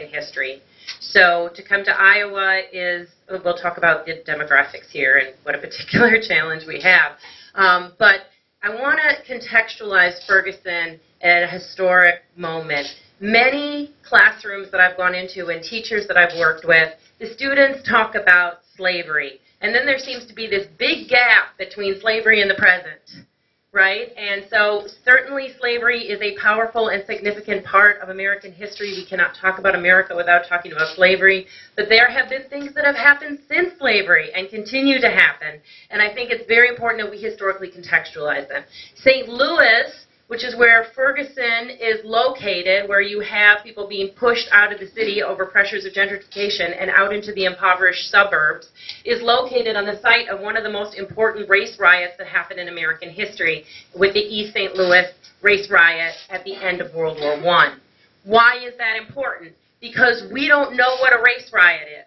American history. So to come to Iowa is, we'll talk about the demographics here and what a particular challenge we have. But I want to contextualize Ferguson at a historic moment. Many classrooms that I've gone into and teachers that I've worked with, the students talk about slavery. And then there seems to be this big gap between slavery and the present, right? And so certainly slavery is a powerful and significant part of American history. We cannot talk about America without talking about slavery. But there have been things that have happened since slavery and continue to happen. And I think it's very important that we historically contextualize them. St. Louis, which is where Ferguson is located, where you have people being pushed out of the city over pressures of gentrification and out into the impoverished suburbs, is located on the site of one of the most important race riots that happened in American history, with the East St. Louis race riot at the end of World War I. Why is that important? Because we don't know what a race riot is.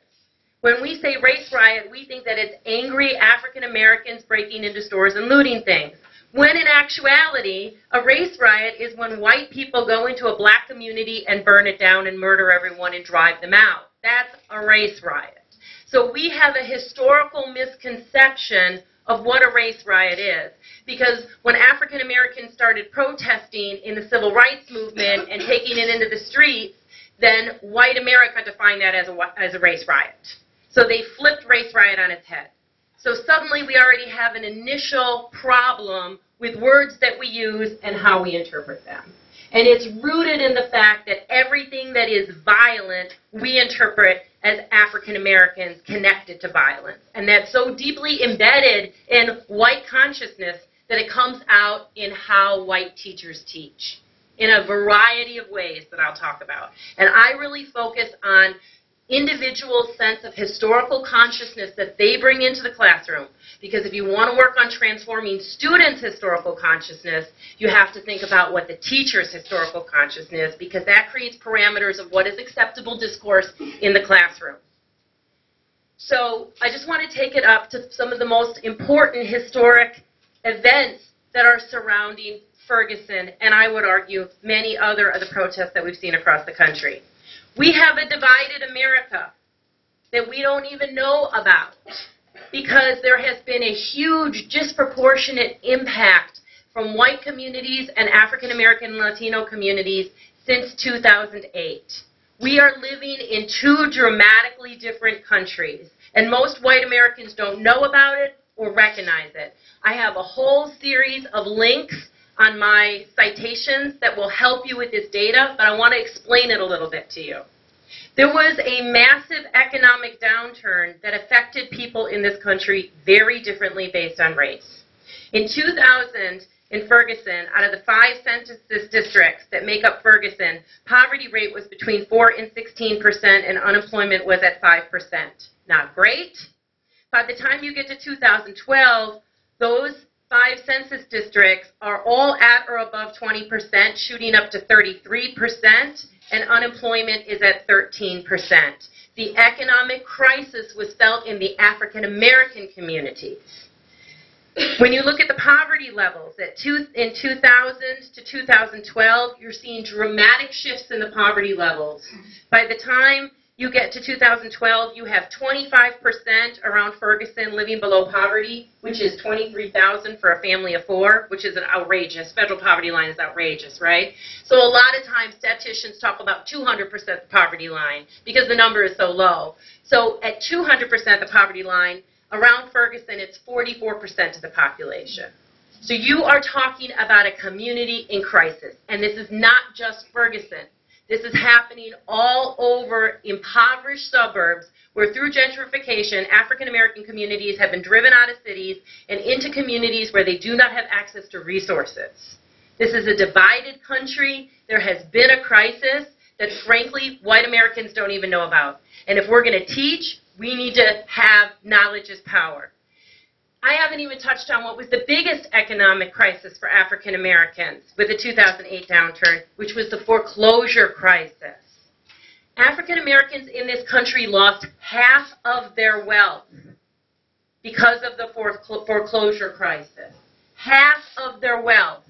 When we say race riot, we think that it's angry African Americans breaking into stores and looting things. When in actuality, a race riot is when white people go into a black community and burn it down and murder everyone and drive them out. That's a race riot. So we have a historical misconception of what a race riot is. Because when African Americans started protesting in the civil rights movement and taking it into the streets, then white America defined that as a race riot. So they flipped race riot on its head. So suddenly we already have an initial problem with words that we use and how we interpret them. And it's rooted in the fact that everything that is violent we interpret as African Americans connected to violence. And that's so deeply embedded in white consciousness that it comes out in how white teachers teach in a variety of ways that I'll talk about. And I really focus on individual sense of historical consciousness that they bring into the classroom. Because if you want to work on transforming students' historical consciousness, you have to think about what the teacher's historical consciousness is, because that creates parameters of what is acceptable discourse in the classroom. So I just want to take it up to some of the most important historic events that are surrounding Ferguson, and I would argue many other of the protests that we've seen across the country. We have a divided America that we don't even know about because there has been a huge disproportionate impact from white communities and African American and Latino communities since 2008. We are living in two dramatically different countries, and most white Americans don't know about it or recognize it. I have a whole series of links on my citations that will help you with this data, but I want to explain it a little bit to you. There was a massive economic downturn that affected people in this country very differently based on race. In 2000, in Ferguson, out of the 5 census districts that make up Ferguson, poverty rate was between 4 and 16%, and unemployment was at 5%. Not great. By the time you get to 2012, those 5 census districts are all at or above 20%, shooting up to 33%, and unemployment is at 13%. The economic crisis was felt in the African American communities. When you look at the poverty levels, in 2000 to 2012, you're seeing dramatic shifts in the poverty levels. By the time you get to 2012, you have 25% around Ferguson living below poverty, which is $23,000 for a family of 4, which is an outrageous. Federal poverty line is outrageous, right? So a lot of times statisticians talk about 200% the poverty line because the number is so low. So at 200% the poverty line, around Ferguson, it's 44% of the population. So you are talking about a community in crisis, and this is not just Ferguson. This is happening all over impoverished suburbs where through gentrification, African American communities have been driven out of cities and into communities where they do not have access to resources. This is a divided country. There has been a crisis that, frankly, white Americans don't even know about. And if we're going to teach, we need to have knowledge is power. I haven't even touched on what was the biggest economic crisis for African Americans with the 2008 downturn, which was the foreclosure crisis. African Americans in this country lost half of their wealth because of the foreclosure crisis. Half of their wealth.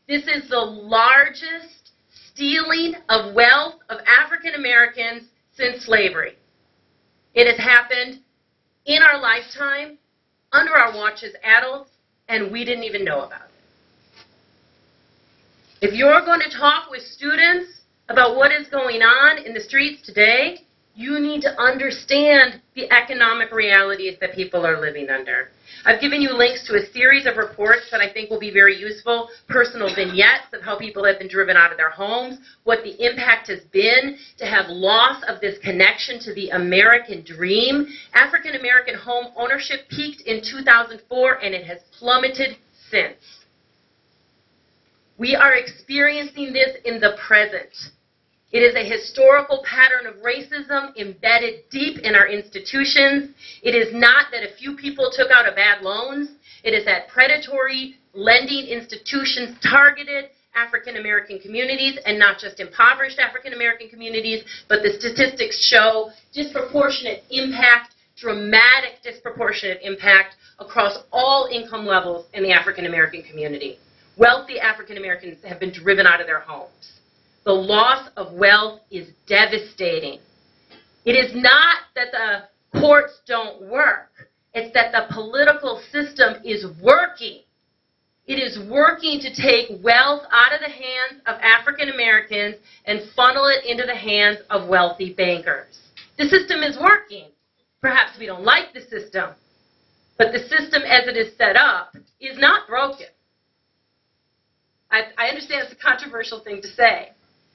This is the largest stealing of wealth of African Americans since slavery. It has happened in our lifetime, under our watch as adults, and we didn't even know about it. If you're going to talk with students about what is going on in the streets today, you need to understand the economic realities that people are living under. I've given you links to a series of reports that I think will be very useful, personal vignettes of how people have been driven out of their homes, what the impact has been to have loss of this connection to the American dream. African American home ownership peaked in 2004 and it has plummeted since. We are experiencing this in the present. It is a historical pattern of racism embedded deep in our institutions. It is not that a few people took out a bad loans. It is that predatory lending institutions targeted African American communities, and not just impoverished African American communities, but the statistics show disproportionate impact, dramatic disproportionate impact across all income levels in the African American community. Wealthy African Americans have been driven out of their homes. The loss of wealth is devastating. It is not that the courts don't work. It's that the political system is working. It is working to take wealth out of the hands of African Americans and funnel it into the hands of wealthy bankers. The system is working. Perhaps we don't like the system, but the system as it is set up is not broken. I understand it's a controversial thing to say.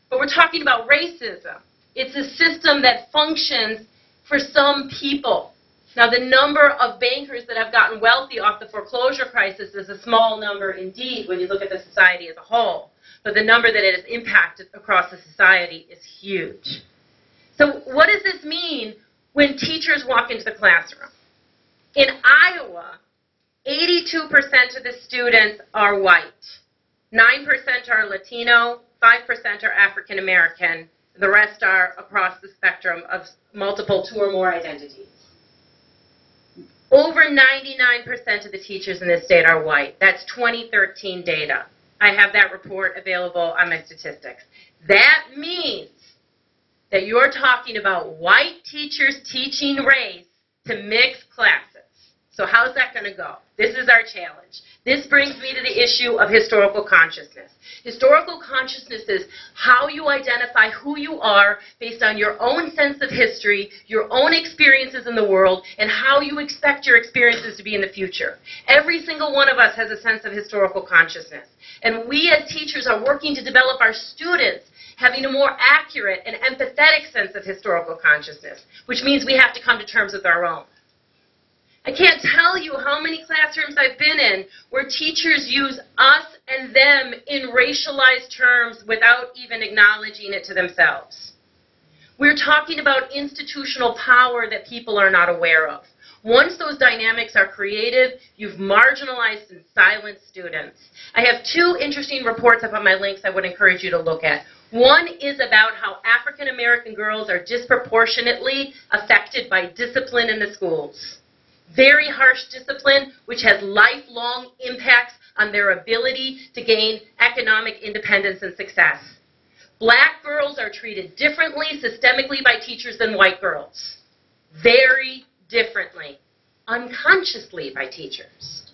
But we're talking about racism. It's a system that functions for some people. Now, the number of bankers that have gotten wealthy off the foreclosure crisis is a small number indeed when you look at the society as a whole. But the number that it has impacted across the society is huge. So what does this mean when teachers walk into the classroom? In Iowa, 82% of the students are white. 9% are Latino. 5% are African American. The rest are across the spectrum of multiple 2 or more identities. Over 99% of the teachers in this state are white. That's 2013 data. I have that report available on my statistics. That means that you're talking about white teachers teaching race to mixed classes. So how's that going to go? This is our challenge. This brings me to the issue of historical consciousness. Historical consciousness is how you identify who you are based on your own sense of history, your own experiences in the world, and how you expect your experiences to be in the future. Every single one of us has a sense of historical consciousness. And we as teachers are working to develop our students having a more accurate and empathetic sense of historical consciousness, which means we have to come to terms with our own. I can't tell you how many classrooms I've been in where teachers use us and them in racialized terms without even acknowledging it to themselves. We're talking about institutional power that people are not aware of. Once those dynamics are created, you've marginalized and silenced students. I have 2 interesting reports up on my links I would encourage you to look at. One is about how African American girls are disproportionately affected by discipline in the schools. Very harsh discipline, which has lifelong impacts on their ability to gain economic independence and success. Black girls are treated differently systemically by teachers than white girls. Very differently, unconsciously by teachers.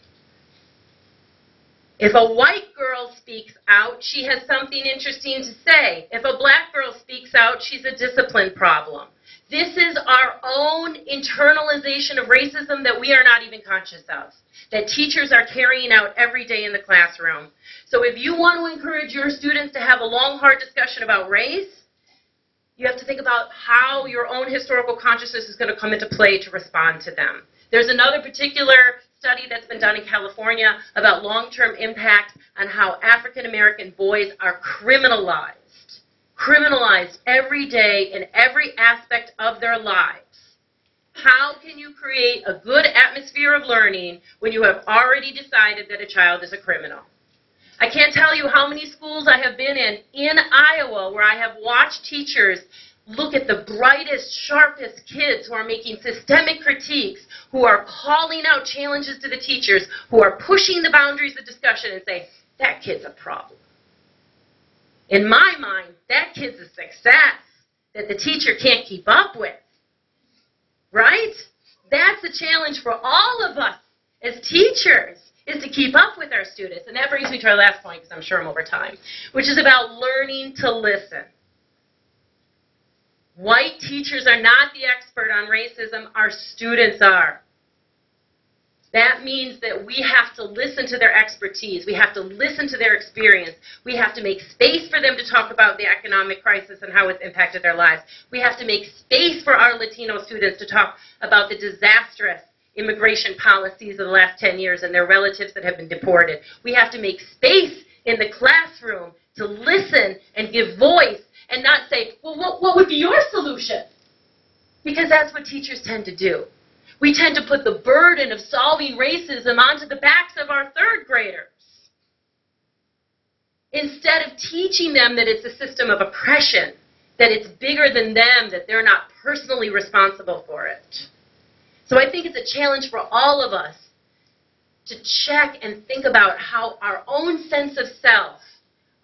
If a white girl speaks out, she has something interesting to say. If a black girl speaks out, she's a discipline problem. This is our own internalization of racism that we are not even conscious of, that teachers are carrying out every day in the classroom. So if you want to encourage your students to have a long, hard discussion about race, you have to think about how your own historical consciousness is going to come into play to respond to them. There's another particular study that's been done in California about long-term impact on how African American boys are criminalized every day in every aspect of their lives. How can you create a good atmosphere of learning when you have already decided that a child is a criminal? I can't tell you how many schools I have been in Iowa where I have watched teachers look at the brightest, sharpest kids who are making systemic critiques, who are calling out challenges to the teachers, who are pushing the boundaries of discussion and say, that kid's a problem. In my mind, that kid's a success that the teacher can't keep up with. Right? That's a challenge for all of us as teachers, is to keep up with our students. And that brings me to our last point, because I'm sure I'm over time, which is about learning to listen. White teachers are not the expert on racism, our students are. That means that we have to listen to their expertise. We have to listen to their experience. We have to make space for them to talk about the economic crisis and how it's impacted their lives. We have to make space for our Latino students to talk about the disastrous immigration policies of the last 10 years and their relatives that have been deported. We have to make space in the classroom to listen and give voice and not say, well, what would be your solution? Because that's what teachers tend to do. We tend to put the burden of solving racism onto the backs of our third graders, instead of teaching them that it's a system of oppression, that it's bigger than them, that they're not personally responsible for it. So I think it's a challenge for all of us to check and think about how our own sense of self,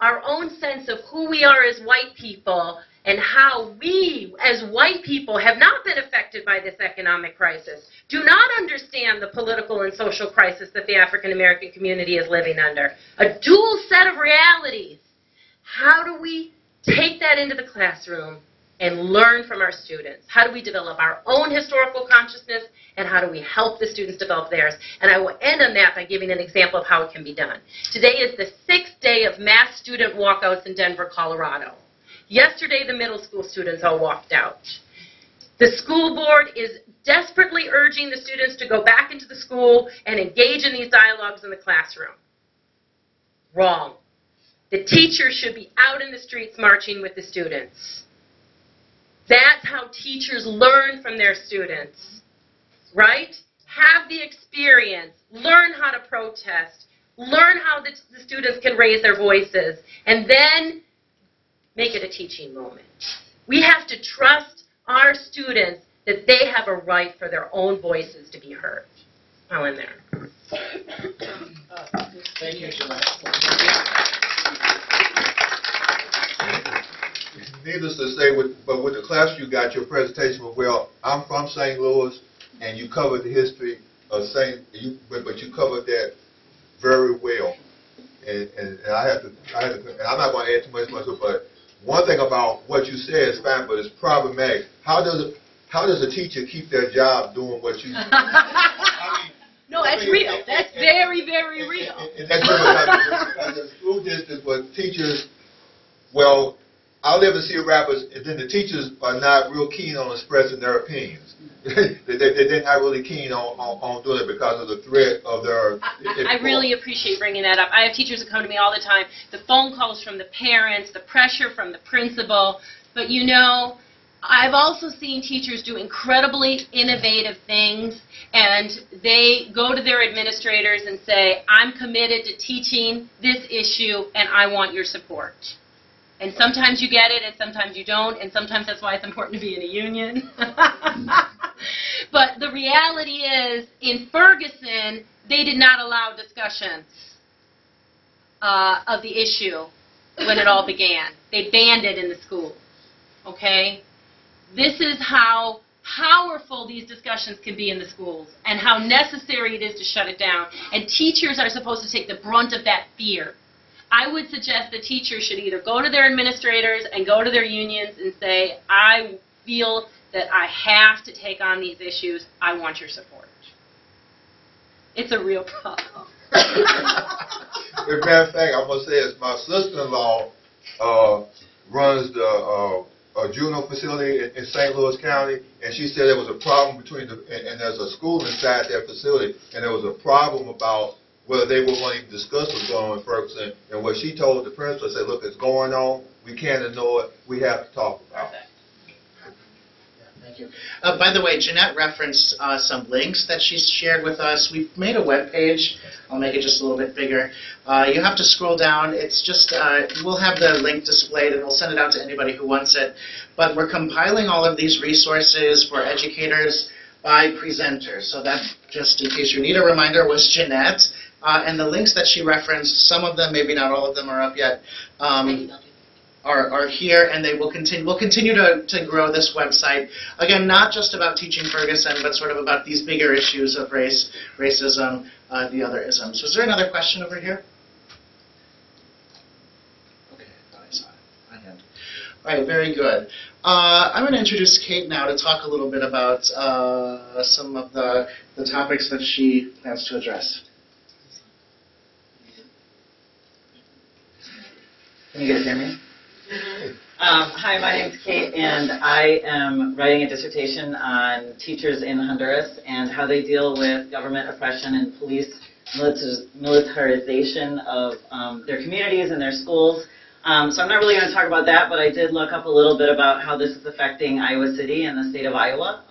our own sense of who we are as white people, and how we, as white people, have not been affected by this economic crisis, do not understand the political and social crisis that the African American community is living under. A dual set of realities. How do we take that into the classroom and learn from our students? How do we develop our own historical consciousness, and how do we help the students develop theirs? And I will end on that by giving an example of how it can be done. Today is the 6th day of mass student walkouts in Denver, Colorado. Yesterday, the middle school students all walked out. The school board is desperately urging the students to go back into the school and engage in these dialogues in the classroom. Wrong. The teachers should be out in the streets marching with the students. That's how teachers learn from their students, right? Have the experience, learn how to protest, learn how the students can raise their voices, and then make it a teaching moment. We have to trust our students that they have a right for their own voices to be heard. I'll end there. Thank you, Jeanette. Needless to say, with the class you got, your presentation was well. I'm from St. Louis, and you covered the history of but you covered that very well. And I have to, and I'm not going to add too much to it, but one thing about what you said is fine, but it's problematic. How does a teacher keep their job doing what you? No, that's real. That's very, very real. And that's because the school district, but teachers, well, I live in Cedar Rapids, and then the teachers are not real keen on expressing their opinions. They're not really keen on doing it because of the threat of their... I really appreciate bringing that up. I have teachers that come to me all the time. The phone calls from the parents, the pressure from the principal. But you know, I've also seen teachers do incredibly innovative things, and they go to their administrators and say, I'm committed to teaching this issue, and I want your support. And sometimes you get it, and sometimes you don't, and sometimes that's why it's important to be in a union. But the reality is, in Ferguson, they did not allow discussions of the issue when it all began. They banned it in the school. Okay? This is how powerful these discussions can be in the schools, and how necessary it is to shut it down. And teachers are supposed to take the brunt of that fear. I would suggest that teachers should either go to their administrators and go to their unions and say, I feel that I have to take on these issues. I want your support. It's a real problem. As a matter of fact, I'm going to say this. My sister-in-law runs the juvenile facility in St. Louis County, and she said there was a problem between and there's a school inside that facility, and there was a problem about whether they were going to discuss what's going on in Ferguson. And what she told the principal, said, look, it's going on. We can't ignore it. We have to talk about it. Thank you. By the way, Jeanette referenced some links that she's shared with us. We've made a web page. I'll make it just a little bit bigger. You have to scroll down. It's just, we'll have the link displayed, and we'll send it out to anybody who wants it. But we're compiling all of these resources for educators by presenters. So that, just in case you need a reminder, was Jeanette. And the links that she referenced, some of them, maybe not all of them, are up yet. are here, and they will continue. We'll continue to grow this website. Again, not just about teaching Ferguson, but sort of about these bigger issues of race, racism, the other isms. Was there another question over here? Okay, I thought I saw it. My hand. All right, very good. I'm going to introduce Kate now to talk a little bit about some of the topics that she plans to address. Can you guys hear me? Hi, my name's Kate, and I am writing a dissertation on teachers in Honduras and how they deal with government oppression and police militarization of their communities and their schools. So I'm not really going to talk about that, but I did look up a little bit about how this is affecting Iowa City and the state of Iowa.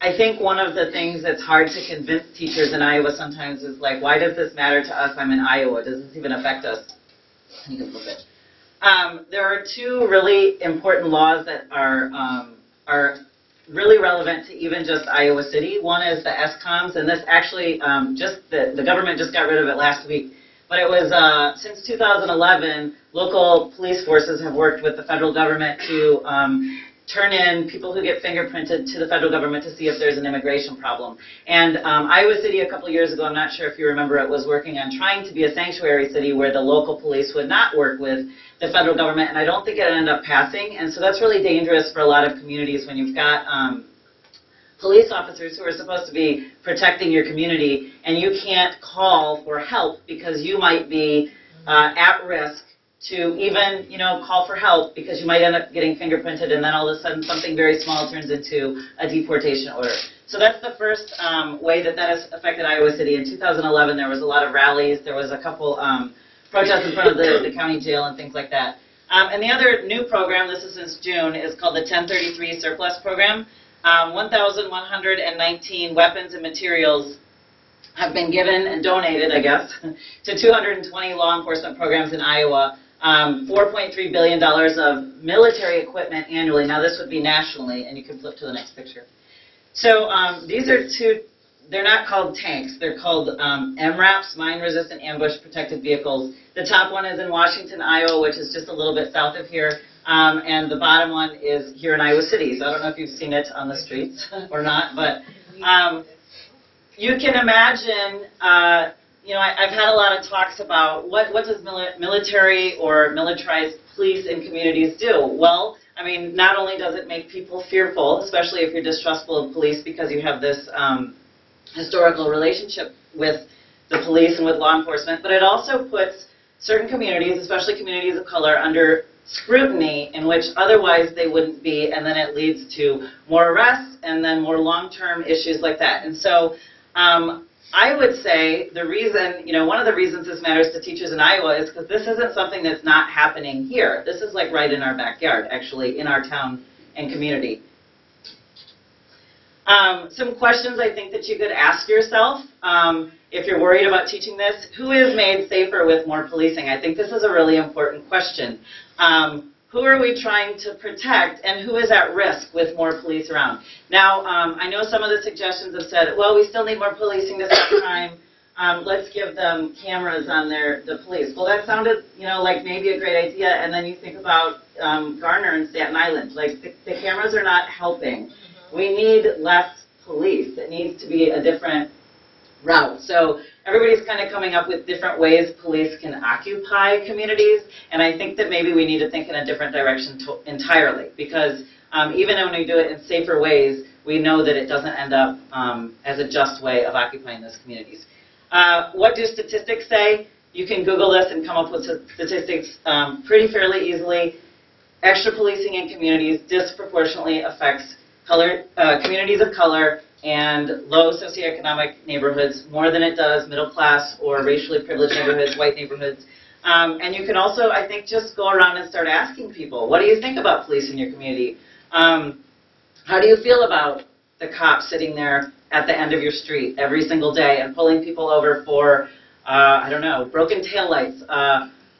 I think one of the things that's hard to convince teachers in Iowa sometimes is like, why does this matter to us? I'm in Iowa. Does this even affect us? You can flip it. There are two really important laws that are really relevant to even just Iowa City. One is the SCOMS, and this actually the government just got rid of it last week. But it was since 2011, local police forces have worked with the federal government to turn in people who get fingerprinted to the federal government to see if there's an immigration problem. And Iowa City a couple of years ago, I'm not sure if you remember it, was working on trying to be a sanctuary city where the local police would not work with the federal government, and I don't think it ended up passing. And so that's really dangerous for a lot of communities when you've got police officers who are supposed to be protecting your community, and you can't call for help because you might be at risk to even, call for help because you might end up getting fingerprinted, and then all of a sudden something very small turns into a deportation order. So that's the first way that has affected Iowa City. In 2011, there was a lot of rallies. There was a couple protests in front of the county jail and things like that. And the other new program, this is since June, is called the 1033 Surplus Program. 1,119 weapons and materials have been given and donated, I guess, to 220 law enforcement programs in Iowa. $4.3 billion of military equipment annually. Now this would be nationally, and you can flip to the next picture. So these are two, they're not called tanks, they're called MRAPs, Mine-Resistant Ambush Protected Vehicles. The top one is in Washington, Iowa, which is just a little bit south of here, and the bottom one is here in Iowa City. So I don't know if you've seen it on the streets or not, but you can imagine I've had a lot of talks about what does military or militarized police in communities do? Well, I mean, not only does it make people fearful, especially if you're distrustful of police because you have this historical relationship with the police and with law enforcement, but it also puts certain communities, especially communities of color, under scrutiny in which otherwise they wouldn't be, and then it leads to more arrests and then more long-term issues like that. And so I would say the reason, one of the reasons this matters to teachers in Iowa is because this isn't something that's not happening here. This is like right in our backyard, actually, in our town and community. Some questions I think that you could ask yourself if you're worried about teaching this. Who is made safer with more policing? I think this is a really important question. Who are we trying to protect, and who is at risk with more police around? Now, I know some of the suggestions have said, well, we still need more policing to stop crime. Let's give them cameras on the police. Well, that sounded, like maybe a great idea, and then you think about Garner and Staten Island. Like, the cameras are not helping. We need less police. It needs to be a different route. So everybody's kind of coming up with different ways police can occupy communities, and I think that maybe we need to think in a different direction entirely, because even when we do it in safer ways, we know that it doesn't end up as a just way of occupying those communities. What do statistics say? You can Google this and come up with statistics pretty fairly easily. Extra policing in communities disproportionately affects communities of color and low socioeconomic neighborhoods more than it does middle class or racially privileged neighborhoods, white neighborhoods. And you can also, I think, just go around and start asking people, what do you think about police in your community? How do you feel about the cops sitting there at the end of your street every single day and pulling people over for, I don't know, broken taillights?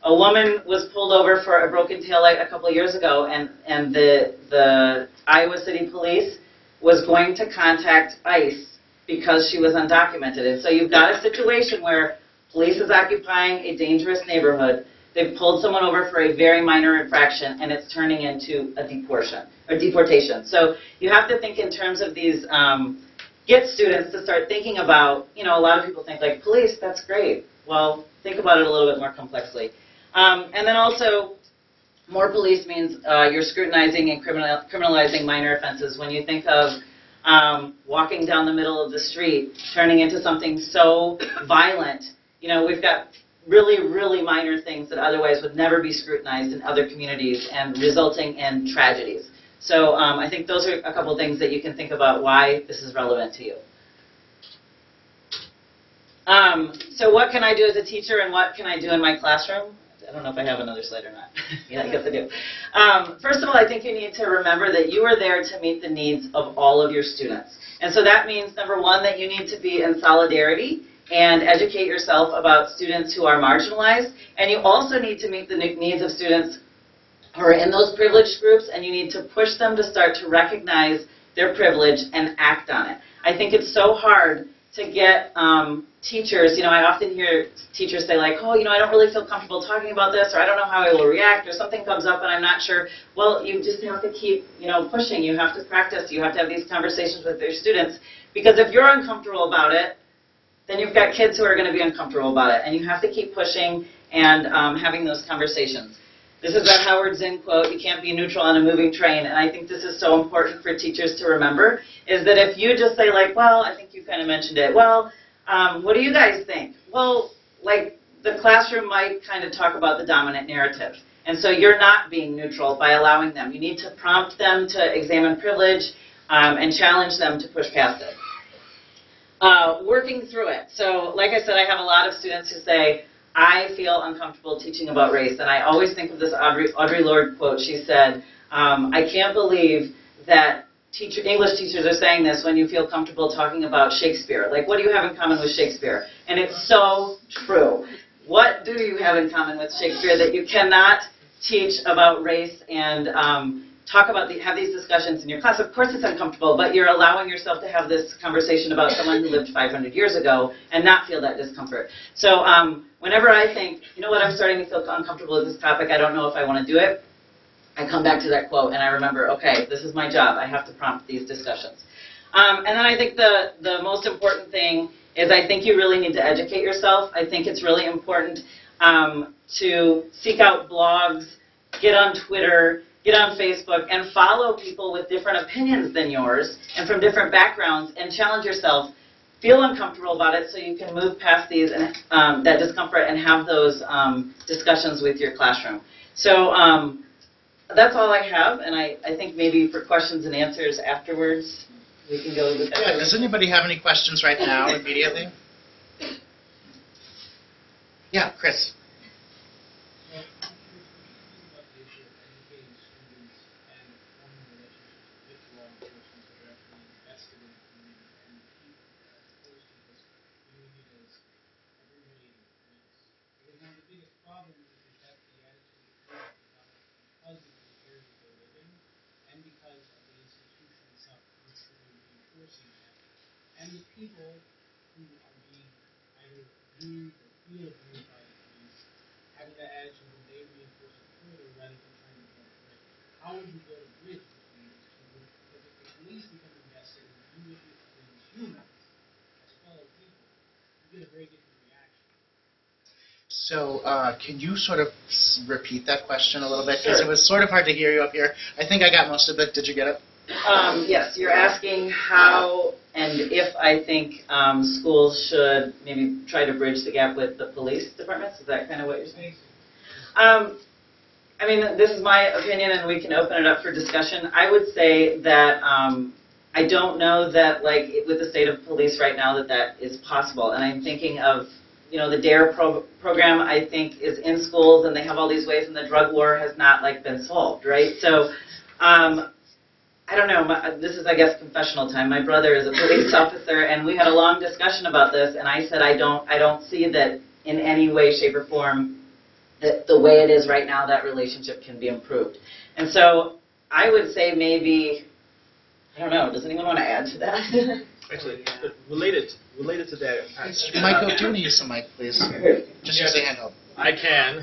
A woman was pulled over for a broken taillight a couple of years ago, and the Iowa City Police was going to contact ICE because she was undocumented. And so you've got a situation where police is occupying a dangerous neighborhood. they've pulled someone over for a very minor infraction, and it's turning into a deportation. So you have to think in terms of these, get students to start thinking about, a lot of people think like, police, that's great. Well, think about it a little bit more complexly. And then also, more police means you're scrutinizing and criminalizing minor offenses. When you think of walking down the middle of the street, turning into something so violent, we've got really, really minor things that otherwise would never be scrutinized in other communities and resulting in tragedies. So I think those are a couple things that you can think about why this is relevant to you. So what can I do as a teacher and what can I do in my classroom? I don't know if I have another slide or not. Yeah, I guess I do. First of all, I think you need to remember that you are there to meet the needs of all of your students. And so that means, number one, that you need to be in solidarity and educate yourself about students who are marginalized. And you also need to meet the needs of students who are in those privileged groups, and you need to push them to start to recognize their privilege and act on it. I think it's so hard to get teachers, I often hear teachers say like, oh, I don't really feel comfortable talking about this, or I don't know how I will react, or something comes up and I'm not sure. Well, you just have to keep, pushing. You have to practice. You have to have these conversations with your students, because if you're uncomfortable about it, then you've got kids who are going to be uncomfortable about it, and you have to keep pushing and having those conversations. This is that Howard Zinn quote, you can't be neutral on a moving train, and I think this is so important for teachers to remember, is that if you just say like, well, I think you kind of mentioned it, well, what do you guys think? Well, like the classroom might kind of talk about the dominant narrative, and so you're not being neutral by allowing them. You need to prompt them to examine privilege and challenge them to push past it. Working through it. So like I said, I have a lot of students who say, I feel uncomfortable teaching about race. And I always think of this Audre Lorde quote. She said, I can't believe that English teachers are saying this when you feel comfortable talking about Shakespeare. Like, what do you have in common with Shakespeare? And it's so true. What do you have in common with Shakespeare that you cannot teach about race and have these discussions in your class? Of course it's uncomfortable, but you're allowing yourself to have this conversation about someone who lived 500 years ago and not feel that discomfort. So whenever I think, I'm starting to feel uncomfortable with this topic, I don't know if I want to do it, I come back to that quote and I remember, okay, this is my job. I have to prompt these discussions. And then I think the most important thing is I think you really need to educate yourself. I think it's really important to seek out blogs, get on Twitter, get on Facebook, and follow people with different opinions than yours and from different backgrounds, and challenge yourself. Feel uncomfortable about it so you can move past these and that discomfort and have those discussions with your classroom. So that's all I have, and I think maybe for questions and answers afterwards, we can go with that. Yeah, does anybody have any questions right now immediately? Yeah, Chris. And the people who are being either abused or feel abused by the police, having that attitude that they reinforce it further rather than trying to build a bridge. How would you build a bridge between those two groups? Because if the police become invested in you as humans, as fellow people, you get a very different reaction. So can you sort of repeat that question a little bit? Sure. Because it was sort of hard to hear you up here. I think I got most of it. Did you get it? Yes, you're asking how and if I think schools should maybe try to bridge the gap with the police departments. Is that kind of what you're saying? I mean, this is my opinion, and we can open it up for discussion. I would say that I don't know that, like, with the state of police right now, that is possible. And I'm thinking of, the DARE program, I think, is in schools, and they have all these ways, and the drug war has not, been solved, right? So, I don't know, this is, I guess, confessional time. My brother is a police officer, and we had a long discussion about this, and I said I don't see that in any way, shape, or form that the way it is right now, that relationship can be improved. And so I would say maybe, I don't know, does anyone want to add to that? Actually, related to that. Michael, do you want to use the mic, please? Just use the handheld. I can.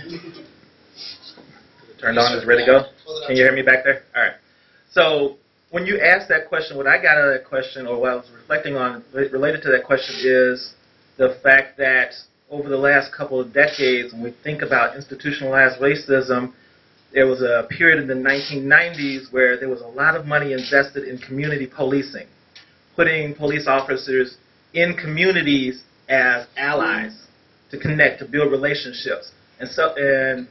turned on, is ready to go. Can you hear me back there? All right. So when you asked that question, what I got out of that question, or what I was reflecting on related to that question, is the fact that over the last couple of decades, when we think about institutionalized racism, there was a period in the 1990s where there was a lot of money invested in community policing, putting police officers in communities as allies to connect, to build relationships. And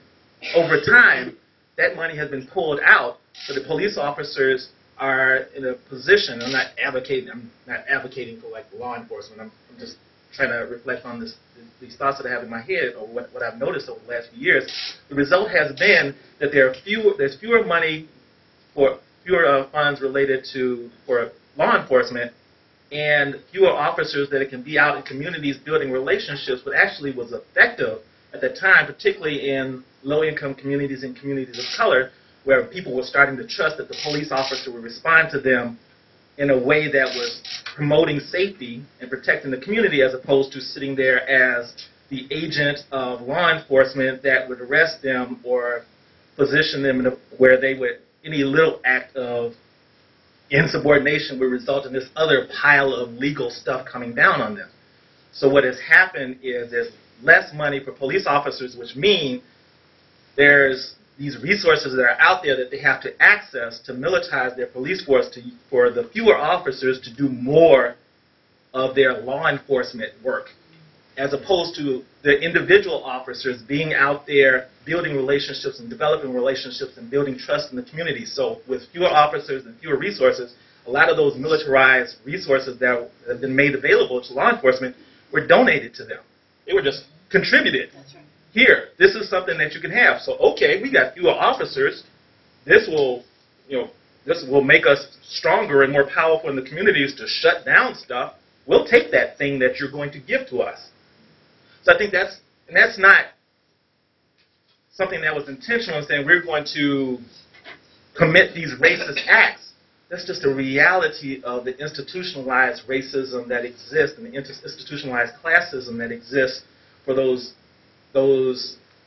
over time, that money has been pulled out, so the police officers are in a position. I'm not advocating for like law enforcement. I'm just trying to reflect on these thoughts that I have in my head, or what I've noticed over the last few years. The result has been that there's fewer money for fewer funds related for law enforcement, and fewer officers that can be out in communities building relationships, but actually was effective at the time, particularly in low-income communities and communities of color, where people were starting to trust that the police officer would respond to them in a way that was promoting safety and protecting the community, as opposed to sitting there as the agent of law enforcement that would arrest them or position them where they would, any little act of insubordination would result in this other pile of legal stuff coming down on them. So what has happened is there's less money for police officers, which mean there's these resources that are out there that they have to access to militarize their police force for the fewer officers to do more of their law enforcement work, as opposed to the individual officers being out there building relationships and developing relationships and building trust in the community. So with fewer officers and fewer resources, a lot of those militarized resources that have been made available to law enforcement were donated to them. They were just contributed. That's right. Here, this is something that you can have. So, okay, we got fewer officers. This will make us stronger and more powerful in the communities to shut down stuff. We'll take that thing that you're going to give to us. So I think that's not something that was intentional in saying we're going to commit these racist acts. That's just a reality of the institutionalized racism that exists and the institutionalized classism that exists for those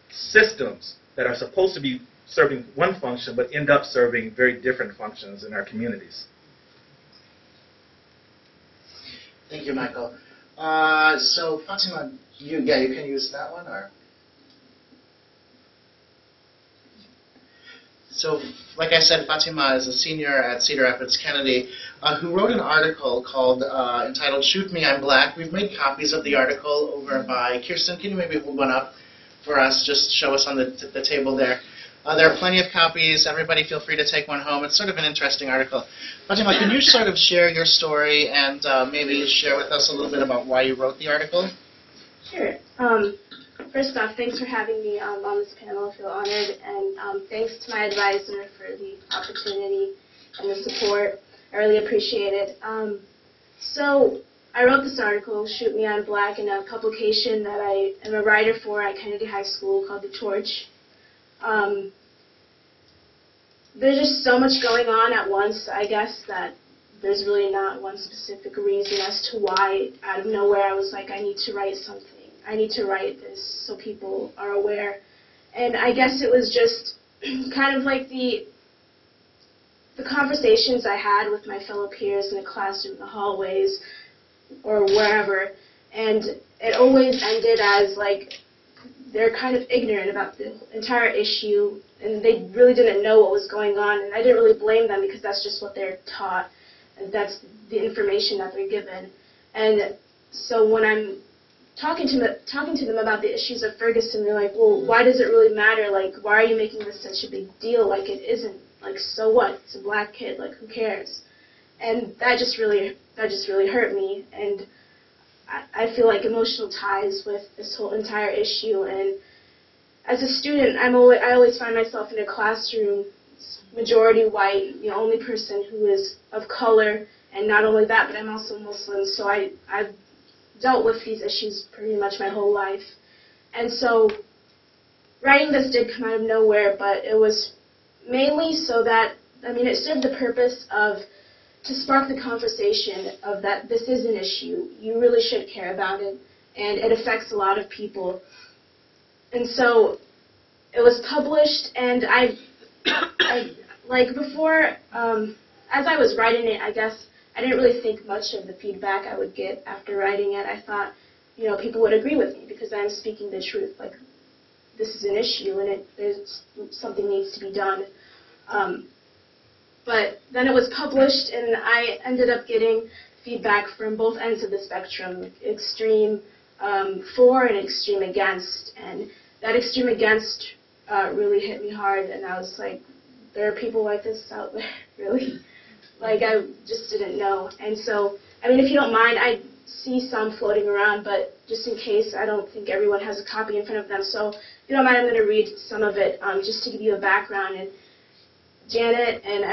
systems that are supposed to be serving one function but end up serving very different functions in our communities. Thank you, Michael. So Fatima, you can use that one, or? So, like I said, Fatima is a senior at Cedar Rapids Kennedy who wrote an article called entitled "Shoot Me, I'm Black." We've made copies of the article over by Kirsten. Can you maybe hold one up for us? Just show us on the table there. There are plenty of copies. Everybody feel free to take one home. It's sort of an interesting article. Fatima, can you sort of share your story and maybe share with us a little bit about why you wrote the article? Sure. First off, thanks for having me on this panel. I feel honored, and thanks to my advisor for the opportunity and the support. I really appreciate it. So I wrote this article, Shoot Me, I'm Black, in a publication that I am a writer for at Kennedy High School called The Torch. There's just so much going on at once, I guess, that there's really not one specific reason as to why out of nowhere I was like, I need to write something. I need to write this so people are aware. And I guess it was just kind of like the conversations I had with my fellow peers in the classroom, the hallways, or wherever. And it always ended as like they're kind of ignorant about the entire issue, and they really didn't know what was going on. And I didn't really blame them because that's just what they're taught, and that's the information that they're given. And so when I'm talking to them about the issues of Ferguson, they're like, well, why does it really matter? Like, why are you making this such a big deal? Like, it isn't. Like, so what? It's a black kid. Like, who cares? And that just really hurt me. And I feel like emotional ties with this whole entire issue. And as a student, I always find myself in a classroom, majority white, the only person who is of color. And not only that, but I'm also Muslim. So I've dealt with these issues pretty much my whole life. And so writing this did come out of nowhere, but it was mainly so that, it served the purpose of to spark the conversation of that this is an issue. You really should care about it, and it affects a lot of people. And so it was published, and I like before, as I was writing it, I guess I didn't really think much of the feedback I would get after writing it. I thought, you know, people would agree with me because I'm speaking the truth. Like, this is an issue, and there's something needs to be done. But then it was published, and I ended up getting feedback from both ends of the spectrum, extreme for and extreme against. And that extreme against really hit me hard, and I was like, there are people like this out there, really? Like, I just didn't know. And so, I mean, if you don't mind, I see some floating around, but just in case, I don't think everyone has a copy in front of them. So, if you don't mind, I'm going to read some of it just to give you a background. And Janet and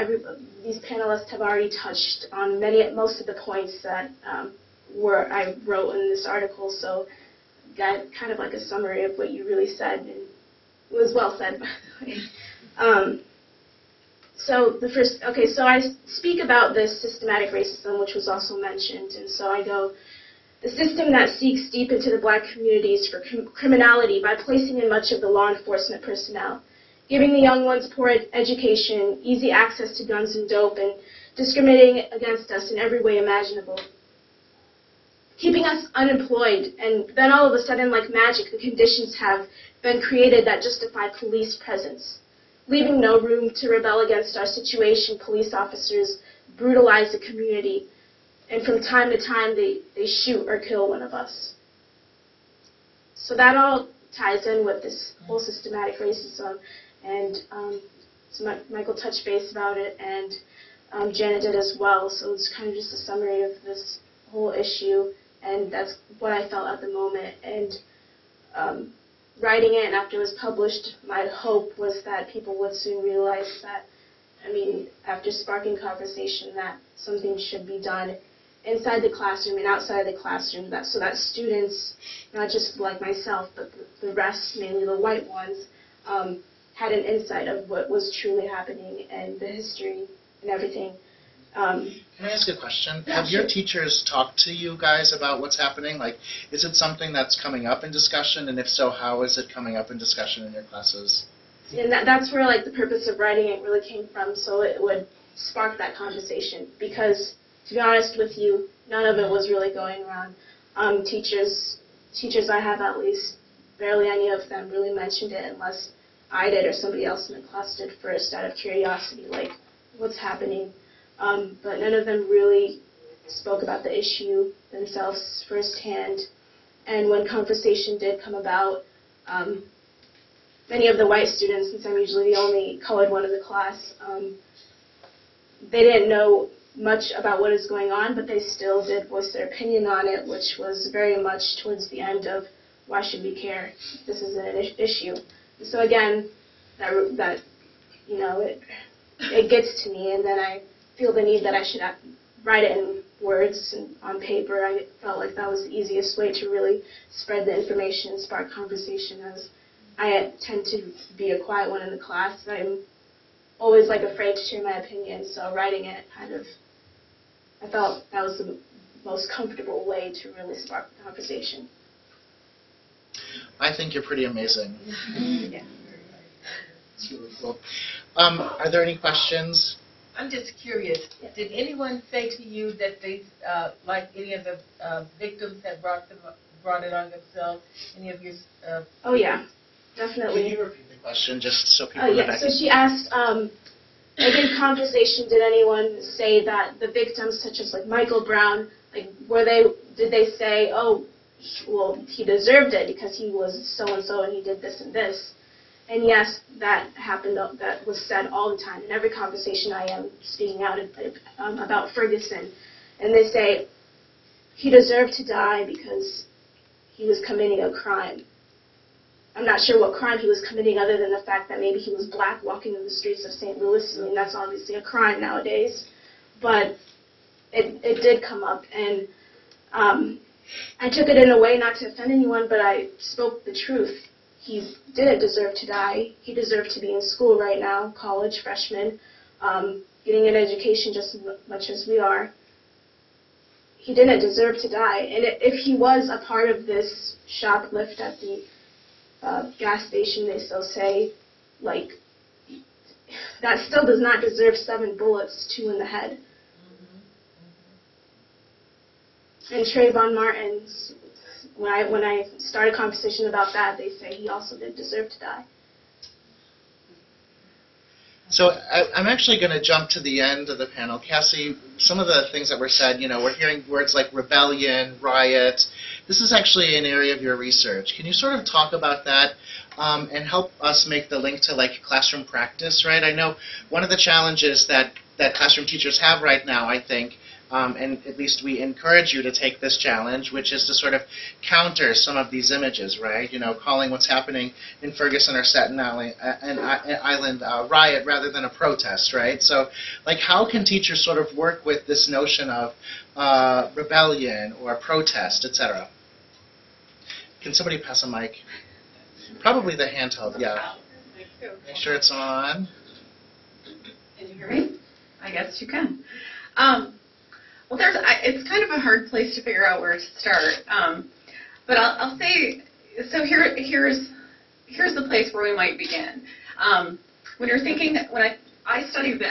these panelists have already touched on most of the points that I wrote in this article. So, got kind of like a summary of what you really said, and it was well said, by the way. So I speak about this systematic racism, which was also mentioned, and so I go, the system that seeks deep into the black communities for criminality by placing in much of the law enforcement personnel, giving the young ones poor education, easy access to guns and dope, and discriminating against us in every way imaginable. Keeping us unemployed, and then all of a sudden, like magic, the conditions have been created that justify police presence. Leaving no room to rebel against our situation, police officers brutalize the community, and from time to time they shoot or kill one of us. So that all ties in with this whole systematic racism, and so Michael touched base about it, and Janet did as well, so it's kind of just a summary of this whole issue, and that's what I felt at the moment. And writing it, and after it was published, my hope was that people would soon realize that, I mean, after sparking conversation, that something should be done inside the classroom and outside the classroom, so that students, not just like myself, but the rest, mainly the white ones, had an insight of what was truly happening and the history and everything. Can I ask a question? Yeah, Have your sure. teachers talked to you guys about what's happening? Like, is it something that's coming up in discussion? And if so, how is it coming up in discussion in your classes? And that's where, like, the purpose of writing it really came from, so it would spark that conversation. Because, to be honest with you, none of it was really going around. Teachers I have at least, barely any of them really mentioned it unless I did or somebody else in the class did first out of curiosity, like, what's happening? But none of them really spoke about the issue themselves firsthand. And when conversation did come about, many of the white students, since I'm usually the only colored one in the class, they didn't know much about what is going on, but they still did voice their opinion on it, which was very much towards the end of, why should we care? This is an issue. So again, that you know, it gets to me, and then I feel the need that I should write it in words and on paper. I felt like that was the easiest way to really spread the information and spark conversation, as I tend to be a quiet one in the class. I'm always like afraid to share my opinion, so writing it kind of, I felt that was the most comfortable way to really spark the conversation. I think you're pretty amazing. Yeah. It's really cool. Are there any questions? I'm just curious. Yeah. Did anyone say to you that they, like any of the victims, had brought it on themselves? Any of your? Oh yeah, Can definitely. you repeat the question just so people Oh know yeah. back? So she asked, like in conversation, did anyone say that the victims, such as like Michael Brown, like did they say, oh, well, he deserved it because he was so and so and he did this and this? And yes, that happened. That was said all the time in every conversation I am speaking out about Ferguson. And they say he deserved to die because he was committing a crime. I'm not sure what crime he was committing other than the fact that maybe he was black walking in the streets of St. Louis. I mean, that's obviously a crime nowadays. But it did come up, and I took it in a way not to offend anyone, but I spoke the truth. He didn't deserve to die. He deserved to be in school right now, college, freshman, getting an education just as much as we are. He didn't deserve to die. And if he was a part of this shoplift at the gas station, they still say, like, that still does not deserve 7 bullets, 2 in the head. And Trayvon Martin, when I started a conversation about that, they say he also did deserve to die. So I'm actually going to jump to the end of the panel. Cassie, some of the things that were said, we're hearing words like rebellion, riot. This is actually an area of your research. Can you sort of talk about that and help us make the link to like classroom practice, right? I know one of the challenges that classroom teachers have right now, I think, and at least we encourage you to take this challenge, which is to sort of counter some of these images, right? Calling what's happening in Ferguson or Staten Island riot rather than a protest, right? So, like, how can teachers sort of work with this notion of rebellion or protest, etc.? Can somebody pass a mic? Probably the handheld, yeah. Make sure it's on. Can you hear me? I guess you can. Well, it's kind of a hard place to figure out where to start. But I'll say, so here's the place where we might begin. When you're thinking, when I study the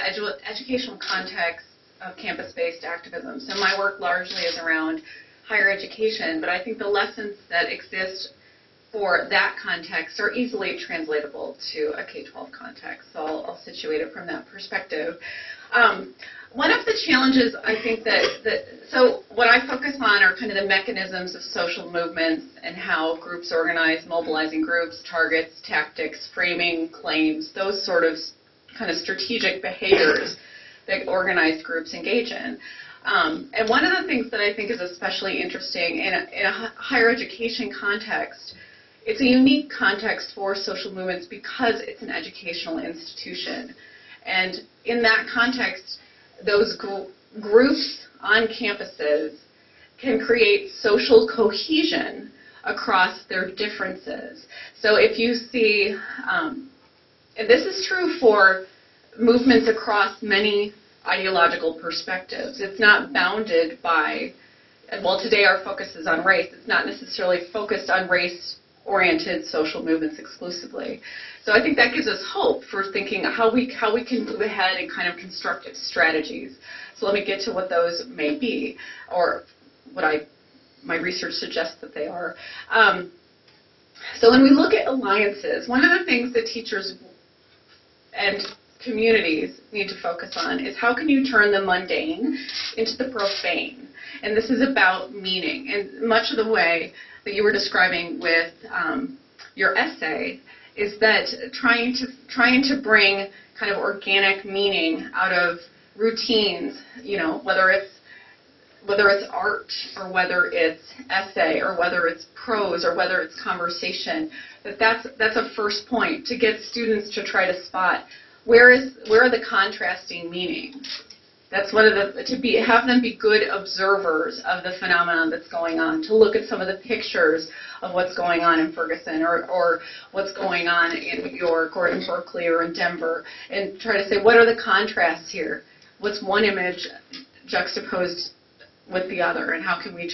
educational context of campus-based activism, so my work largely is around higher education, but I think the lessons that exist for that context are easily translatable to a K-12 context. So I'll situate it from that perspective. One of the challenges I think so what I focus on are kind of the mechanisms of social movements and how groups organize, mobilizing groups, targets, tactics, framing, claims, those sort of kind of strategic behaviors that organized groups engage in. And one of the things that I think is especially interesting in a higher education context, it's a unique context for social movements because it's an educational institution. And in that context, those groups on campuses can create social cohesion across their differences. So if you see, and this is true for movements across many ideological perspectives. It's not bounded by, well, today our focus is on race. It's not necessarily focused on race-oriented social movements exclusively. So I think that gives us hope for thinking how we can move ahead in kind of constructive strategies. So let me get to what those may be, or what my research suggests that they are. So when we look at alliances, one of the things that teachers and communities need to focus on is how can you turn the mundane into the profane? And this is about meaning. And much of the way that you were describing with your essay is that trying to bring kind of organic meaning out of routines, whether it's art or whether it's essay or whether it's prose or whether it's conversation, that's a first point to get students to try to spot where are the contrasting meanings. That's one of have them be good observers of the phenomenon that's going on, to look at some of the pictures of what's going on in Ferguson or what's going on in New York or in Berkeley or in Denver, and try to say, what are the contrasts here? What's one image juxtaposed with the other, and how can we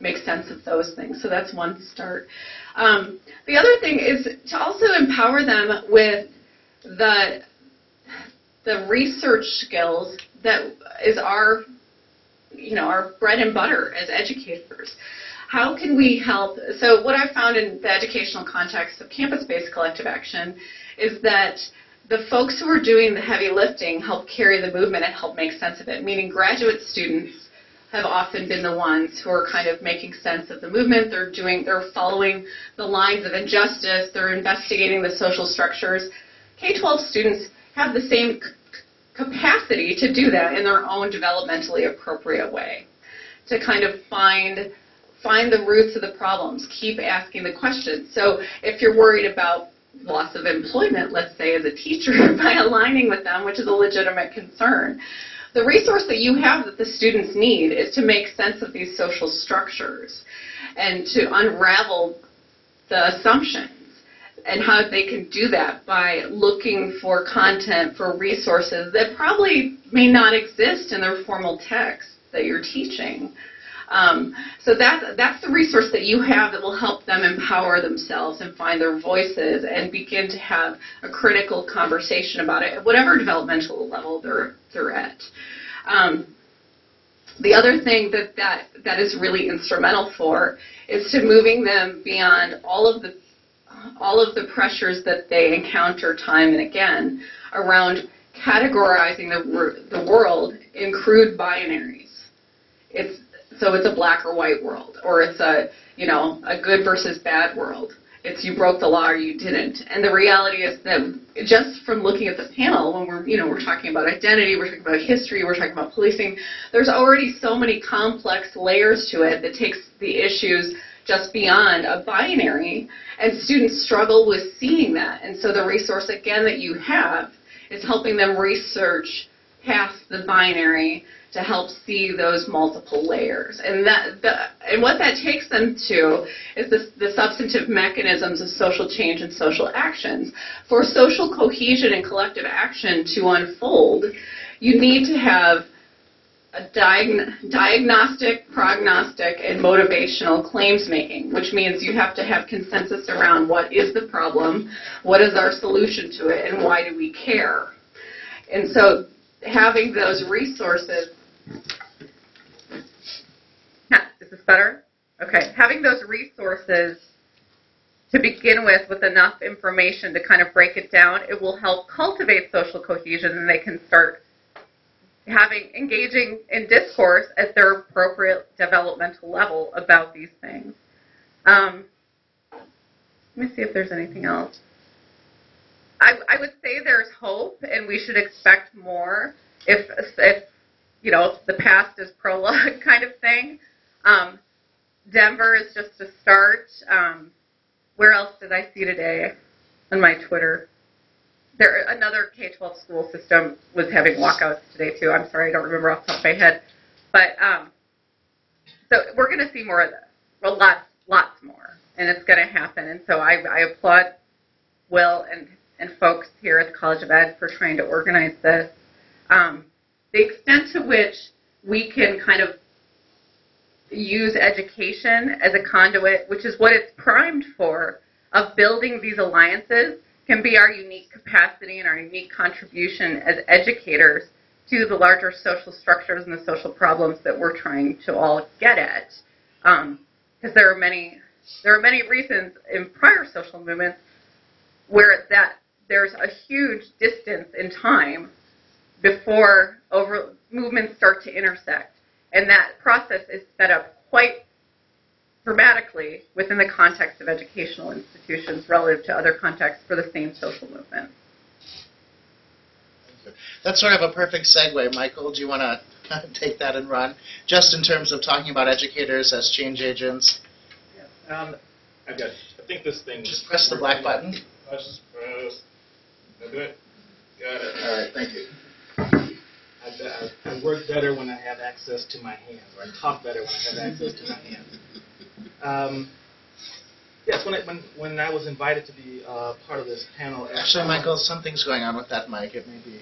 make sense of those things? So that's one start. The other thing is to also empower them with the research skills that is our bread and butter as educators. How can we help? So what I've found in the educational context of campus-based collective action is that the folks who are doing the heavy lifting help carry the movement and help make sense of it, meaning graduate students have often been the ones who are kind of making sense of the movement. They're following the lines of injustice. They're investigating the social structures. K-12 students have the same capacity to do that in their own developmentally appropriate way, to kind of find the roots of the problems, keep asking the questions. So if you're worried about loss of employment, let's say, as a teacher, by aligning with them, which is a legitimate concern, the resource that you have that the students need is to make sense of these social structures and to unravel the assumptions, and how they can do that by looking for content, for resources that probably may not exist in their formal text that you're teaching. So that's the resource that you have that will help them empower themselves and find their voices and begin to have a critical conversation about it at whatever developmental level they're at. The other thing that is really instrumental for is to moving them beyond all of the pressures that they encounter time and again around categorizing the world in crude binaries. It's a black or white world, or it's a good versus bad world. It's you broke the law or you didn't. And the reality is that just from looking at the panel, when we're talking about identity, we're talking about history, we're talking about policing, there's already so many complex layers to it that takes the issues just beyond a binary, and students struggle with seeing that. And so the resource, again, that you have is helping them research past the binary to help see those multiple layers. And what that takes them to is the substantive mechanisms of social change and social actions. For social cohesion and collective action to unfold, you need to have a diagnostic, prognostic, and motivational claims making, which means you have to have consensus around what is the problem, what is our solution to it, and why do we care. And so having those resources. Is this better? Okay. Having those resources to begin with enough information to kind of break it down, it will help cultivate social cohesion, and they can start engaging in discourse at their appropriate developmental level about these things. Let me see if there's anything else. I would say there's hope, and we should expect more if the past is prologue kind of thing. Denver is just a start. Where else did I see today on my Twitter? Another K-12 school system was having walkouts today, too. I'm sorry, I don't remember off the top of my head. But so we're going to see more of this, well, lots more, and it's going to happen. And so I applaud Will and folks here at the College of Ed for trying to organize this. The extent to which we can kind of use education as a conduit, which is what it's primed for, of building these alliances, can be our unique capacity and our unique contribution as educators to the larger social structures and the social problems that we're trying to all get at. Because there are many reasons in prior social movements where there's a huge distance in time before movements start to intersect. And that process is set up quite dramatically within the context of educational institutions relative to other contexts for the same social movement. That's sort of a perfect segue. Michael, do you want to take that and run? Just in terms of talking about educators as change agents. I think this thing. Just press the black button. Press. That's it. Got it. All right, thank you. I work better when I have access to my hands, or I talk better when I have access to my hands. Yes, when I was invited to be part of this panel. Actually, Michael, something's going on with that mic. It may be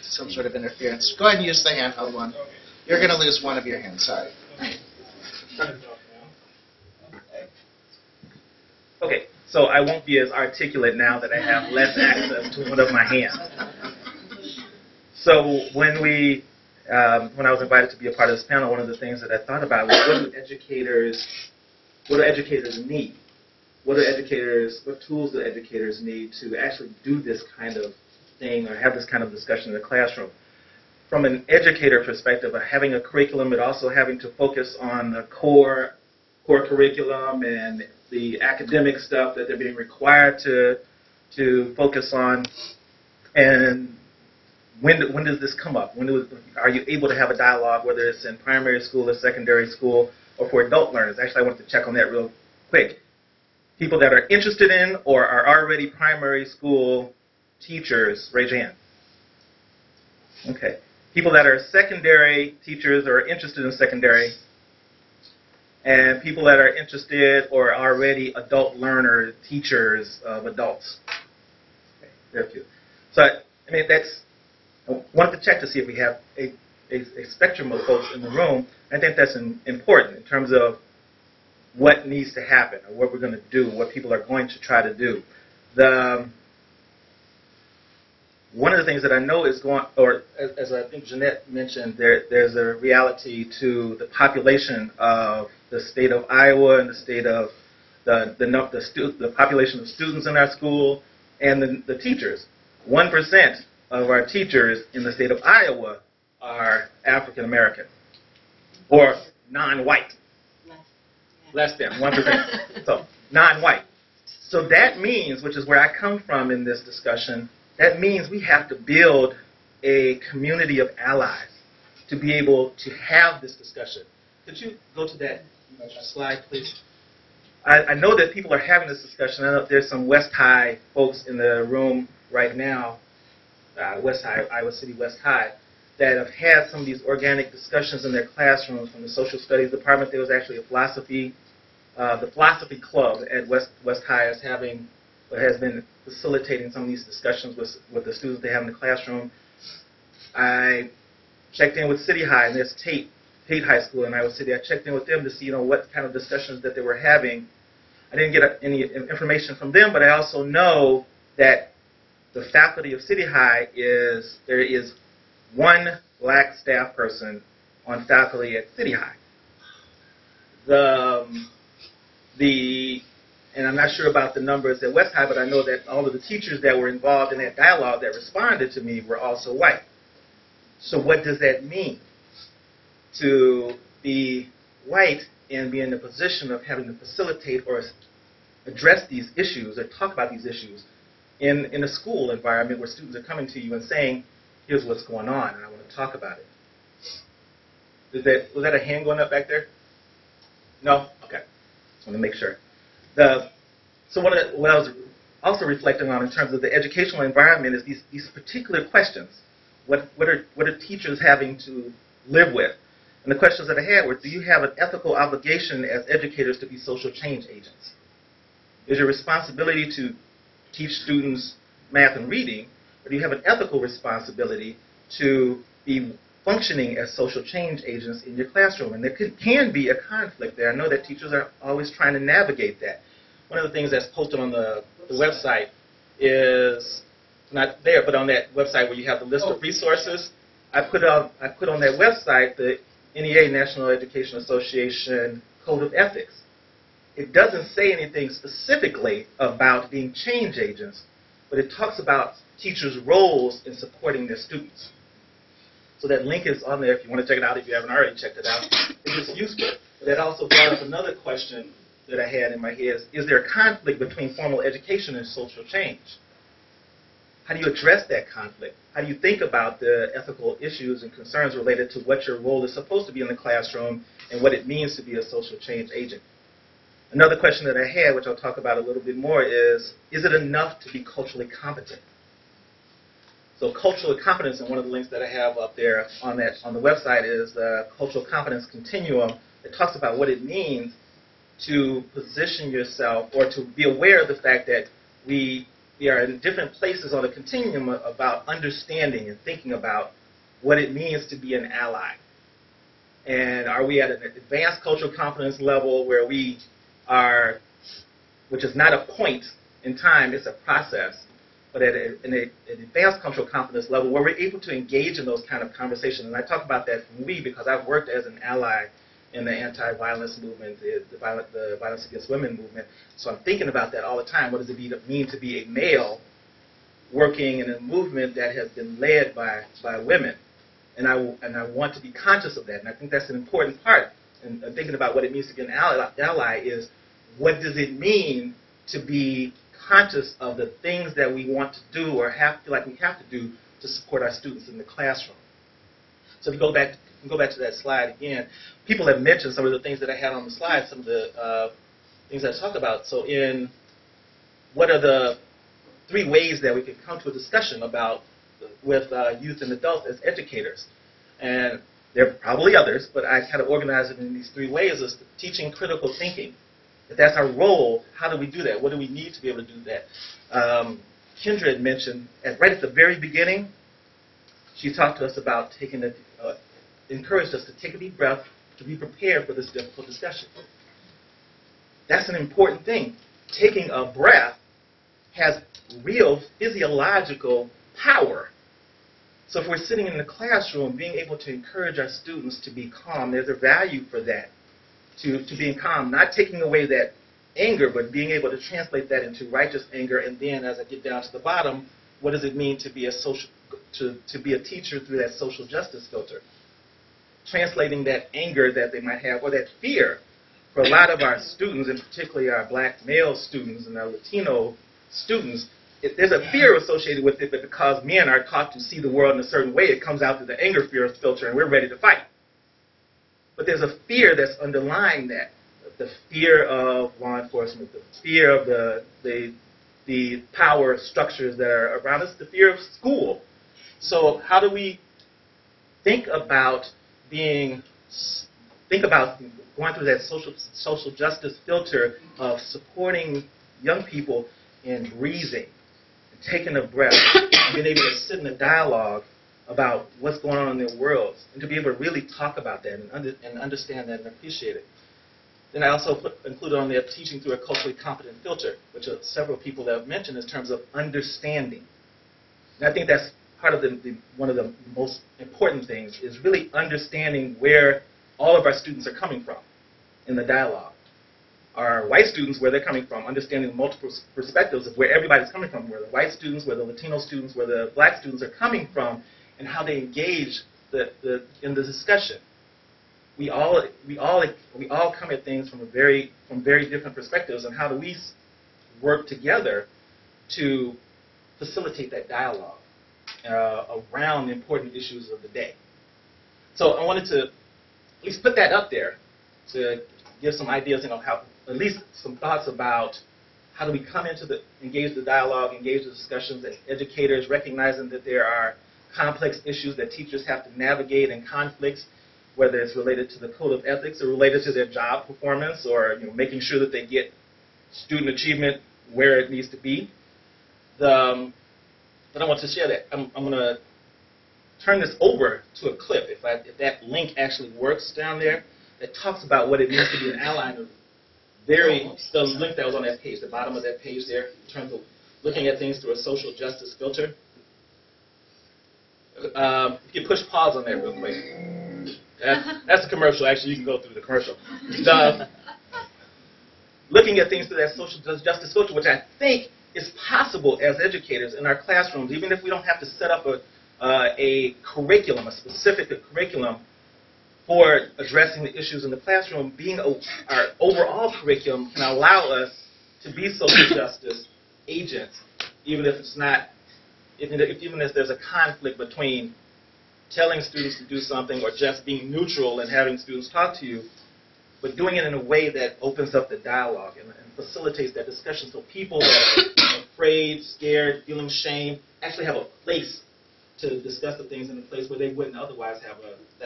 some sort of interference. Go ahead and use the handheld one. You're going to lose one of your hands. Sorry. Okay, so I won't be as articulate now that I have less access to one of my hands. So when I was invited to be a part of this panel, one of the things that I thought about was what do educators need? What tools do educators need to actually do this kind of thing or have this kind of discussion in the classroom? From an educator perspective, of having a curriculum, but also having to focus on the core curriculum and the academic stuff that they're being required to focus on, and when does this come up? Are you able to have a dialogue, whether it's in primary school or secondary school or for adult learners? Actually, I want to check on that real quick. People that are interested in or are already primary school teachers, raise your hand. Okay. People that are secondary teachers or interested in secondary, and people that are interested or are already adult learner teachers of adults. Okay, there are a few. So, I wanted to check to see if we have a a spectrum of folks in the room. I think that's important in terms of what needs to happen or what we're going to do, what people are going to try to do. One of the things that I know is going, or as I think Jeanette mentioned, there's a reality to the population of the state of Iowa and the state of the population of students in our school and the teachers. 1% of our teachers in the state of Iowa are African American or non-white. Less than 1%. So non-white. So that means, which is where I come from in this discussion, that means we have to build a community of allies to be able to have this discussion. Could you go to that slide, please? I know that people are having this discussion. I know there's some West High folks in the room right now, West High, Iowa City West High, that have had some of these organic discussions in their classrooms. From the social studies department, there was actually a philosophy, the philosophy club at West High has been facilitating some of these discussions with the students they have in the classroom. I checked in with City High, and there's Tate High School in Iowa City. I checked in with them to see, what kind of discussions that they were having. I didn't get any information from them, but I also know that the faculty of City High there is one black staff person on faculty at City High. And I'm not sure about the numbers at West High, but I know that all of the teachers that were involved in that dialogue that responded to me were also white. So what does that mean to be white and be in the position of having to facilitate or address these issues or talk about these issues in a school environment where students are coming to you and saying, here's what's going on, and I want to talk about it. Was that a hand going up back there? No? Okay. Just want to make sure. So what I was also reflecting on in terms of the educational environment is these particular questions. What are teachers having to live with? And the questions that I had were, do you have an ethical obligation as educators to be social change agents? Is your responsibility to teach students math and reading, or do you have an ethical responsibility to be functioning as social change agents in your classroom? And there can be a conflict there. I know that teachers are always trying to navigate that. One of the things that's posted on the website is, not there, but on that website where you have the list of resources, I put on that website the NEA, National Education Association Code of Ethics. It doesn't say anything specifically about being change agents, but it talks about teachers' roles in supporting their students. So that link is on there if you want to check it out, if you haven't already checked it out. It's just useful. But that also brought up another question that I had in my head. Is there a conflict between formal education and social change? How do you address that conflict? How do you think about the ethical issues and concerns related to what your role is supposed to be in the classroom and what it means to be a social change agent? Another question that I had, which I'll talk about a little bit more, is it enough to be culturally competent? So cultural competence, and one of the links that I have up there on the website is the Cultural Competence Continuum. It talks about what it means to position yourself or to be aware of the fact that we are in different places on the continuum about understanding and thinking about what it means to be an ally. And are we at an advanced cultural competence level where we are, which is not a point in time, it's a process, but at an advanced cultural competence level where we're able to engage in those kind of conversations. And I talk about that from we because I've worked as an ally in the anti-violence movement, the violence against women movement. So I'm thinking about that all the time. What does it mean to be a male working in a movement that has been led by women? And I want to be conscious of that. And I think that's an important part. And thinking about what it means to be an ally is, what does it mean to be conscious of the things that we want to do or feel like we have to do to support our students in the classroom? So to go back to that slide again, people have mentioned some of the things that I had on the slide, some of the things I talked about. So what are the 3 ways that we can come to a discussion about with youth and adults as educators? And there are probably others, but I kind of organize it in these 3 ways: is teaching critical thinking. If that's our role, how do we do that? What do we need to be able to do that? Kendra had mentioned, right at the very beginning, she talked to us about taking encouraged us to take a deep breath, to be prepared for this difficult discussion. That's an important thing. Taking a breath has real physiological power. So if we're sitting in the classroom, being able to encourage our students to be calm, there's a value for that, to being calm, not taking away that anger, but being able to translate that into righteous anger. And then as I get down to the bottom, what does it mean to be to be a teacher through that social justice filter? Translating that anger that they might have, or that fear. For a lot of our students, and particularly our black male students and our Latino students, there's a fear associated with it, but because men are taught to see the world in a certain way, it comes out through the anger fear filter, and we're ready to fight. But there's a fear that's underlying that. The fear of law enforcement, the fear of the power structures that are around us, the fear of school. So how do we think about going through that social justice filter of supporting young people in breathing, and taking a breath, and being able to sit in a dialogue about what's going on in their worlds, and to be able to really talk about that and understand that and appreciate it. Then I also included on there teaching through a culturally competent filter, which several people have mentioned in terms of understanding. And I think that's part of one of the most important things, is really understanding where all of our students are coming from in the dialogue. Our white students, where they're coming from, understanding multiple perspectives of where everybody's coming from, where the white students, where the Latino students, where the black students are coming from, and how they engage in the discussion. We all come at things from very different perspectives, and how do we work together to facilitate that dialogue around the important issues of the day. So I wanted to at least put that up there to give some ideas, how, at least some thoughts about how do we come into engage the dialogue, engage the discussions, as educators, recognizing that there are complex issues that teachers have to navigate, and conflicts, whether it's related to the code of ethics or related to their job performance, or making sure that they get student achievement where it needs to be. But I want to share that. I'm going to turn this over to a clip, if that link actually works down there, that talks about what it means to be an ally. The link that was on that page, the bottom of that page there, in terms of looking at things through a social justice filter. If you push pause on that real quick. That's a commercial. Actually, you can go through the commercial. Looking at things through that social justice filter, which I think is possible as educators in our classrooms, even if we don't have to set up a curriculum, a specific curriculum for addressing the issues in the classroom. Being our overall curriculum can allow us to be social justice agents, even if it's not, even if there's a conflict between telling students to do something or just being neutral and having students talk to you, but doing it in a way that opens up the dialogue and facilitates that discussion, so people that are afraid, scared, feeling shame actually have a place to discuss the things in a place where they wouldn't otherwise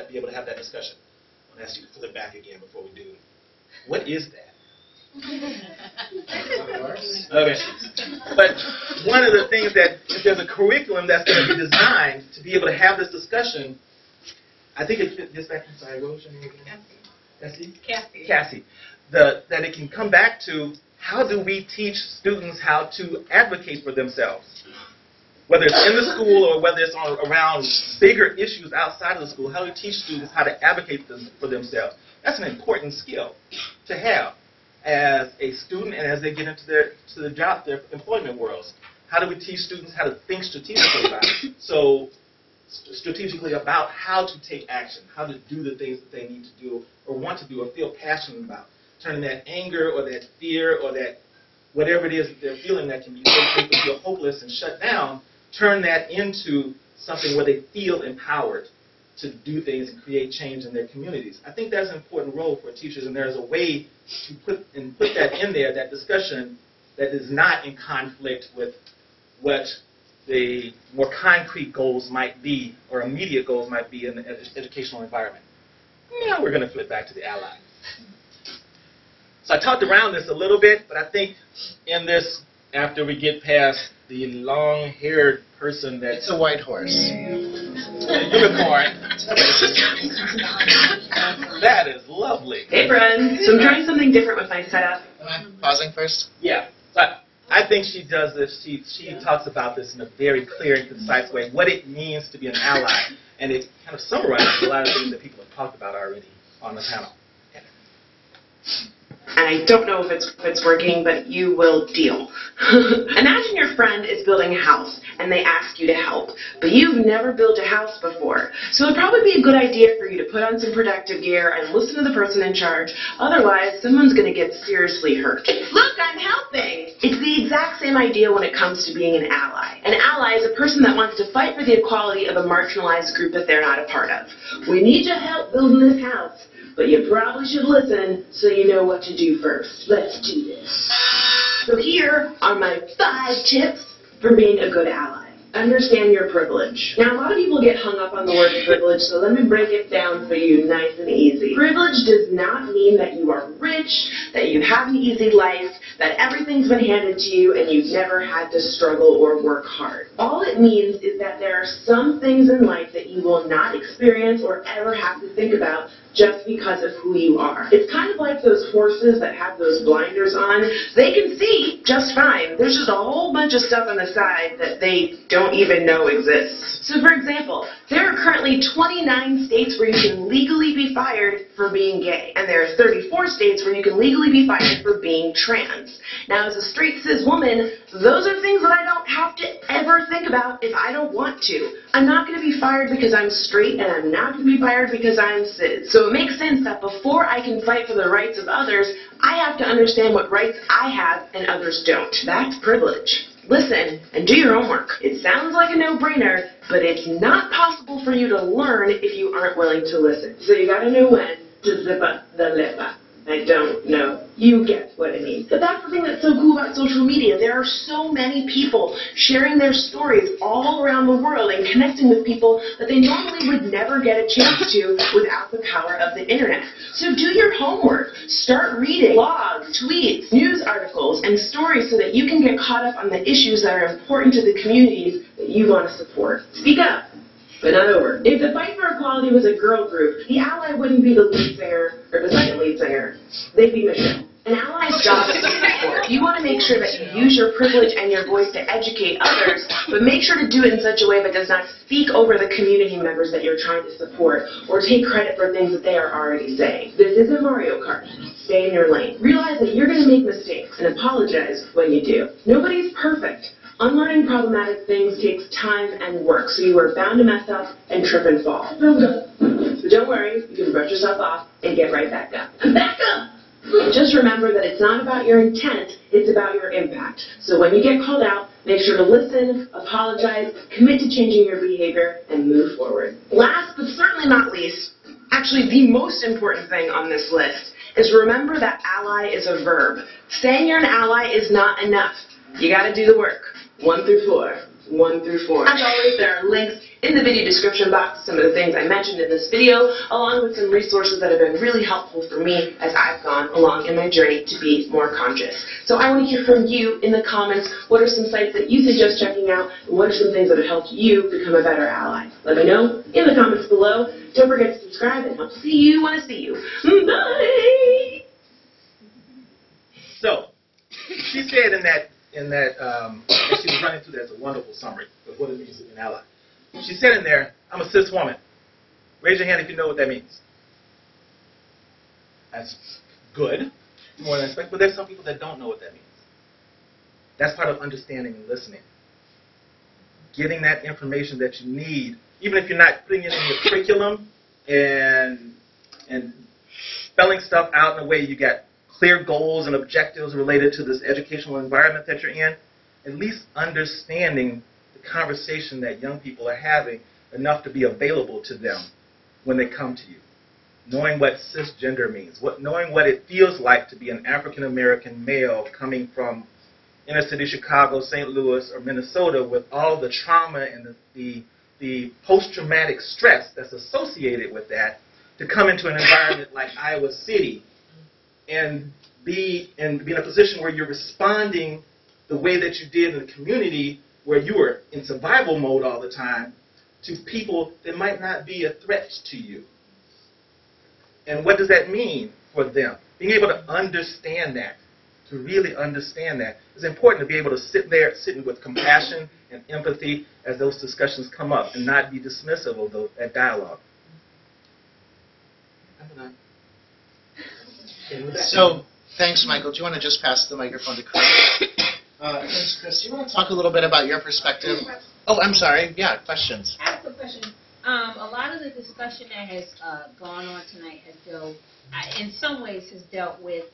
be able to have that discussion. I'm going to ask you to flip back again before we do. What is that? Okay. But one of the things that, if there's a curriculum that's going to be designed to be able to have this discussion, I think it gets back, I'm sorry, what was your name again? Cassie. That it can come back to, how do we teach students how to advocate for themselves? Whether it's in the school or whether it's around bigger issues outside of the school, how do we teach students how to advocate for themselves? That's an important skill to have as a student and as they get into their employment worlds. How do we teach students how to think strategically about it? So strategically about how to take action, how to do the things that they need to do or want to do or feel passionate about. Turning that anger or that fear or that whatever it is that they're feeling that can make them feel hopeless and shut down, turn that into something where they feel empowered to do things and create change in their communities. I think that's an important role for teachers, and there's a way to put that in there, that discussion that is not in conflict with what the more concrete goals might be or immediate goals might be in the educational environment. Now we're going to flip back to the ally. So I talked around this a little bit, but I think in this, after we get past the long-haired person that's... It's a white horse. A unicorn. That is lovely. Hey, friends. So I'm trying something different with my setup. Am I pausing first? Yeah, but I think she does this. She talks about this in a very clear and concise way, what it means to be an ally, and it kind of summarizes a lot of things that people have talked about already on the panel. And I don't know if it's working, but you will deal. Imagine your friend is building a house, and they ask you to help, but you've never built a house before. So it'd probably be a good idea for you to put on some protective gear and listen to the person in charge. Otherwise, someone's going to get seriously hurt. Look, I'm helping! It's the exact same idea when it comes to being an ally. An ally is a person that wants to fight for the equality of a marginalized group that they're not a part of. We need your help building this house. But you probably should listen so you know what to do first. Let's do this. So here are my 5 tips for being a good ally. Understand your privilege. Now, a lot of people get hung up on the word privilege, so let me break it down for you nice and easy. Privilege does not mean that you are rich, that you have an easy life, that everything's been handed to you and you've never had to struggle or work hard. All it means is that there are some things in life that you will not experience or ever have to think about just because of who you are. It's kind of like those horses that have those blinders on. They can see just fine. There's just a whole bunch of stuff on the side that they don't even know exists. So for example, there are currently 29 states where you can legally be fired for being gay, and there are 34 states where you can legally be fired for being trans. Now, as a straight cis woman, those are things that I don't have to ever think about if I don't want to. I'm not going to be fired because I'm straight, and I'm not going to be fired because I'm cis. So it makes sense that before I can fight for the rights of others, I have to understand what rights I have and others don't. That's privilege. Listen and do your homework. It sounds like a no-brainer, but it's not possible for you to learn if you aren't willing to listen. So you gotta know when to zip up the lip up. I don't know. You get what I mean. But that's the thing that's so cool about social media. There are so many people sharing their stories all around the world and connecting with people that they normally would never get a chance to without the power of the internet. So do your homework. Start reading blogs, tweets, news articles, and stories so that you can get caught up on the issues that are important to the communities that you want to support. Speak up. But not over. If the Fight for Equality was a girl group, the ally wouldn't be the lead singer or the second lead singer. They'd be Michelle. An ally's job is to support. You want to make sure that you use your privilege and your voice to educate others, but make sure to do it in such a way that does not speak over the community members that you're trying to support or take credit for things that they are already saying. This isn't Mario Kart. Stay in your lane. Realize that you're going to make mistakes and apologize when you do. Nobody's perfect. Unlearning problematic things takes time and work, so you are bound to mess up and trip and fall. But don't worry, you can brush yourself off and get right back up. Back up! Just remember that it's not about your intent, it's about your impact. So when you get called out, make sure to listen, apologize, commit to changing your behavior, and move forward. Last but certainly not least, actually the most important thing on this list, is remember that ally is a verb. Saying you're an ally is not enough. You gotta do the work. 1 through 4. 1 through 4. As always, there are links in the video description box to some of the things I mentioned in this video, along with some resources that have been really helpful for me as I've gone along in my journey to be more conscious. So I want to hear from you in the comments. What are some sites that you suggest checking out, and what are some things that have helped you become a better ally? Let me know in the comments below. Don't forget to subscribe, and I'll see you when I see you. Bye! So, she said in that as she was running through that, it's a wonderful summary of what it means to be an ally. She said in there, I'm a cis woman. Raise your hand if you know what that means. That's good, more than expect, but there's some people that don't know what that means. That's part of understanding and listening. Getting that information that you need, even if you're not putting it in your curriculum and spelling stuff out in a way you get clear goals and objectives related to this educational environment that you're in, at least understanding the conversation that young people are having enough to be available to them when they come to you. Knowing what cisgender means, knowing what it feels like to be an African-American male coming from inner city Chicago, St. Louis, or Minnesota with all the trauma and the post-traumatic stress that's associated with that, to come into an environment like Iowa City and be in a position where you're responding the way that you did in the community where you were in survival mode all the time, to people that might not be a threat to you. And what does that mean for them? Being able to understand that, to really understand that, is important to be able to sit there, sitting with compassion and empathy as those discussions come up and not be dismissive of that dialogue. So, thanks, Michael. Do you want to just pass the microphone to Chris? Thanks, Chris. Do you want to talk a little bit about your perspective? Oh, I'm sorry. Yeah, questions. I have a question. A lot of the discussion that has gone on tonight has dealt, in some ways, has dealt with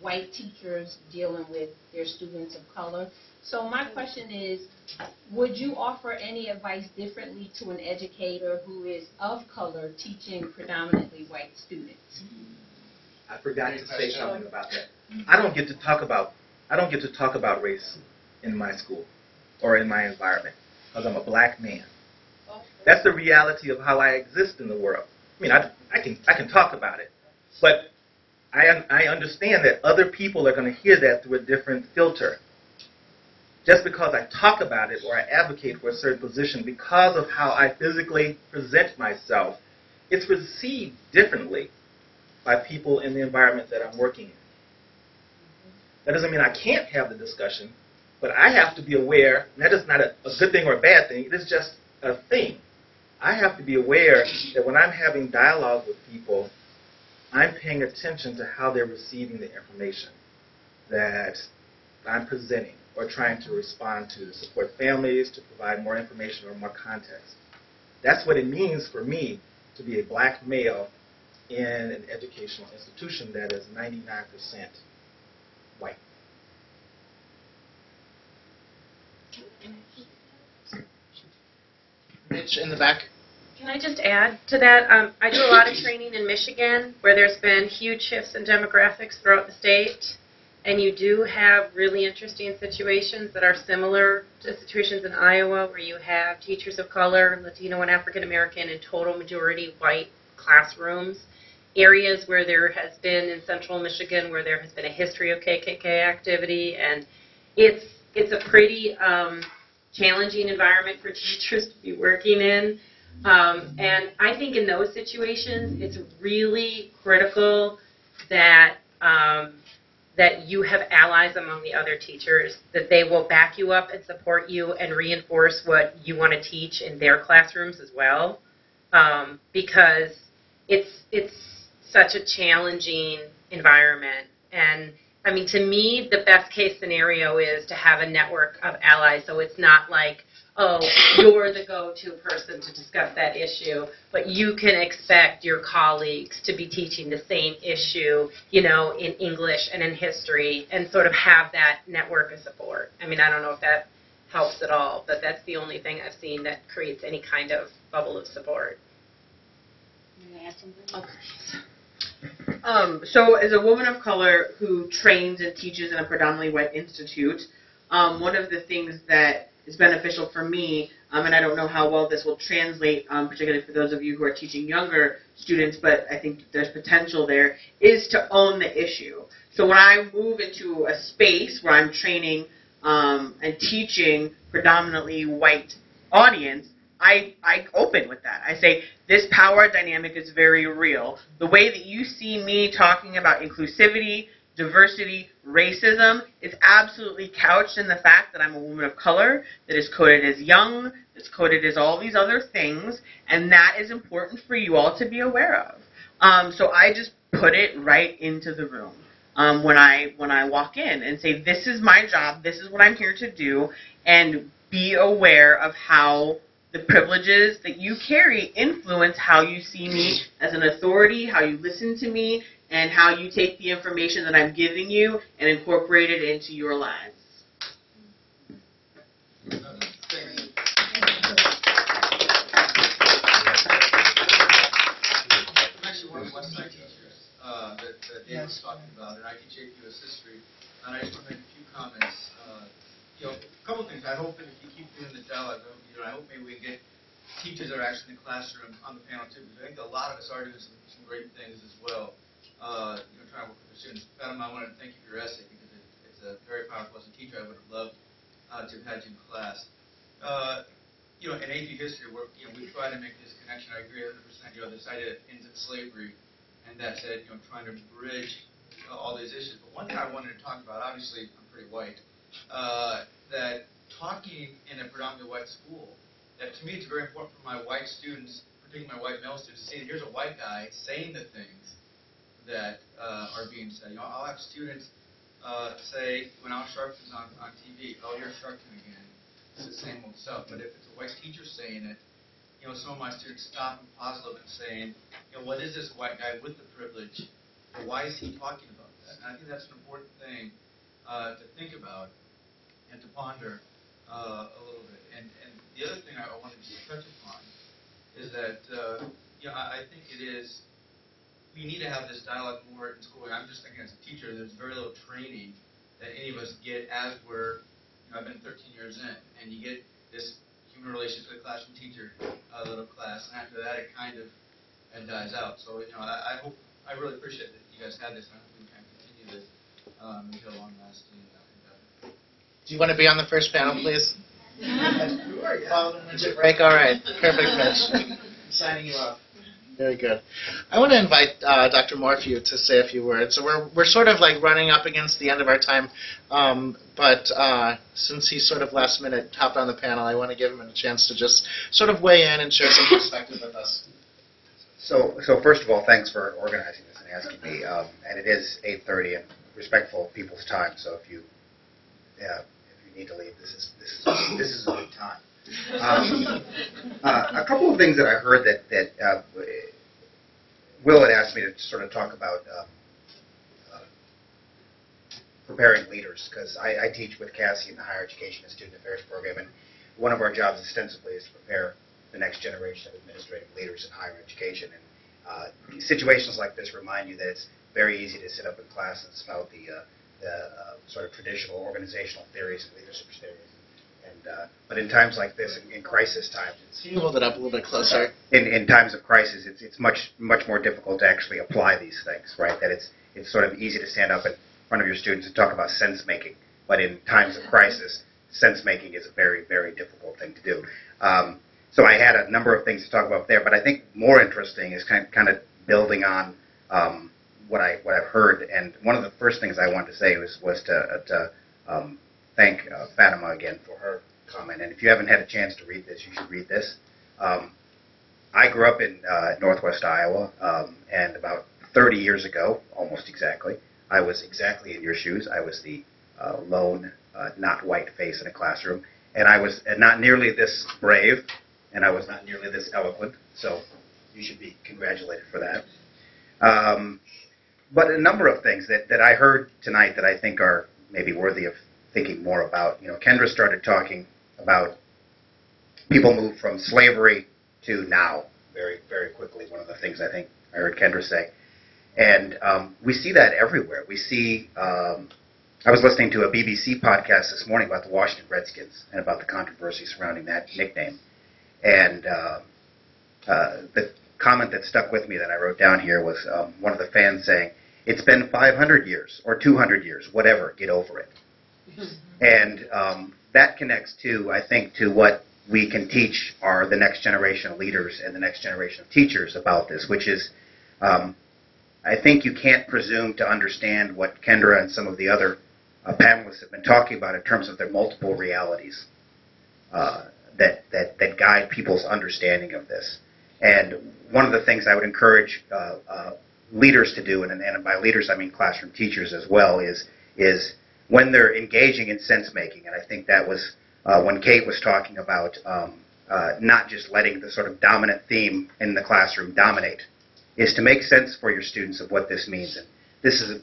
white teachers dealing with their students of color. So my question is, would you offer any advice differently to an educator who is of color teaching predominantly white students? I forgot to say something about that. I don't get to talk about race in my school or in my environment because I'm a black man. That's the reality of how I exist in the world. I mean, I can talk about it, but I understand that other people are going to hear that through a different filter. Just because I talk about it or I advocate for a certain position because of how I physically present myself, it's received differently by people in the environment that I'm working in. That doesn't mean I can't have the discussion, but I have to be aware, and that is not a good thing or a bad thing, it is just a thing. I have to be aware that when I'm having dialogue with people, I'm paying attention to how they're receiving the information that I'm presenting or trying to respond to support families, to provide more information or more context. That's what it means for me to be a black male in an educational institution that is 99% white. Mitch, in the back. Can I just add to that? I do a lot of training in Michigan where there's been huge shifts in demographics throughout the state, and you do have really interesting situations that are similar to situations in Iowa where you have teachers of color, Latino and African American, and total majority white classrooms. Areas where there has been in central Michigan where there has been a history of KKK activity, and it's a pretty challenging environment for teachers to be working in. And I think in those situations, it's really critical that that you have allies among the other teachers, that they will back you up and support you and reinforce what you want to teach in their classrooms as well, because it's such a challenging environment. And I mean, to me, the best case scenario is to have a network of allies, so it's not like, oh, you're the go-to person to discuss that issue, but you can expect your colleagues to be teaching the same issue, you know, in English and in history, and sort of have that network of support. I mean, I don't know if that helps at all, but that's the only thing I've seen that creates any kind of bubble of support. Can I add something? Okay. So as a woman of color who trains and teaches in a predominantly white institute, one of the things that is beneficial for me, and I don't know how well this will translate, particularly for those of you who are teaching younger students, but I think there's potential there, is to own the issue. So when I move into a space where I'm training and teaching predominantly white audience, I open with that. I say, this power dynamic is very real. The way that you see me talking about inclusivity, diversity, racism is absolutely couched in the fact that I'm a woman of color, that is coded as young, that's coded as all these other things, and that is important for you all to be aware of. So I just put it right into the room when I walk in and say, this is my job, this is what I'm here to do, and be aware of how the privileges that you carry influence how you see me as an authority, how you listen to me, and how you take the information that I'm giving you and incorporate it into your lives. I'm actually one of the West Side teachers that Dave was talking about, and I teach AP US history, and I just want to make a few comments. A couple of things. I hope that if you keep doing the dialogue, I hope maybe we can get teachers that are actually in the classroom on the panel too, because I think a lot of us are doing some great things as well. Trying to work with the students. Fatima, I wanted to thank you for your essay because it's a very powerful as a teacher. I would have loved to have had you in class. in AP history, we try to make this connection. I agree 100%. This idea that ends in slavery, and that's it. Trying to bridge all these issues. But one thing I wanted to talk about, obviously, I'm pretty white, that talking in a predominantly white school, that to me it's very important for my white students, particularly my white male students, to see that here's a white guy saying the things that are being said. I'll have students say, when Al Sharpton's on TV, oh, you're Sharpton again. It's the same old stuff. But if it's a white teacher saying it, some of my students stop and pause a little bit and saying, what is this white guy with the privilege? Or why is he talking about that? And I think that's an important thing to think about and to ponder a little bit. And the other thing I wanted to touch upon is that, I think it is, we need to have this dialogue more in school. I'm just thinking as a teacher, there's very little training that any of us get as we're, I've been 13 years in, and you get this human relations with a classroom teacher little class, and after that it kind of dies out. So, I really appreciate that you guys had this, and I hope we can continue this until long-lasting. Do you want to be on the first panel, please? Break, all right. Perfect, Mitch. Signing you off. Very good. I want to invite Dr. Morphew to say a few words. So we're sort of like running up against the end of our time, but since he sort of last minute hopped on the panel, I want to give him a chance to just sort of weigh in and share some perspective with us. So first of all, thanks for organizing this and asking me. And it is 8:30 and respectful of people's time. So if you need to leave, this is a good time. A couple of things that I heard that Will had asked me to sort of talk about preparing leaders, because I teach with Cassie in the Higher Education and Student Affairs program, and one of our jobs ostensibly is to prepare the next generation of administrative leaders in higher education. And situations like this remind you that it's very easy to sit up in class and smell the sort of traditional organizational theories and leadership theories. But in times like this, in crisis times, can you hold it up a little bit closer? In times of crisis, it's much more difficult to actually apply these things, right? That it's sort of easy to stand up in front of your students and talk about sense making, but in times of crisis, sense making is a very, very difficult thing to do. So I had a number of things to talk about there, but I think more interesting is kind of building on what I've heard. And one of the first things I wanted to say was to thank Fatima again for her comment. And if you haven't had a chance to read this, you should read this. I grew up in northwest Iowa, and about 30 years ago, almost exactly, I was exactly in your shoes. I was the lone, not white face in a classroom, and I was not nearly this brave, and I was not nearly this eloquent, so you should be congratulated for that. But a number of things that I heard tonight that I think are maybe worthy of thinking more about. Kendra started talking about people move from slavery to now very, very quickly, one of the things I think I heard Kendra say. And we see that everywhere. We see, I was listening to a BBC podcast this morning about the Washington Redskins and about the controversy surrounding that nickname. And the comment that stuck with me that I wrote down here was one of the fans saying, "It's been 500 years or 200 years, whatever, get over it." And that connects to, I think, to what we can teach the next generation of leaders and the next generation of teachers about this, which is, I think you can't presume to understand what Kendra and some of the other panelists have been talking about in terms of their multiple realities that guide people's understanding of this. And one of the things I would encourage leaders to do, and by leaders I mean classroom teachers as well, is when they're engaging in sense making, and I think that was when Kate was talking about not just letting the sort of dominant theme in the classroom dominate, is to make sense for your students of what this means. And this is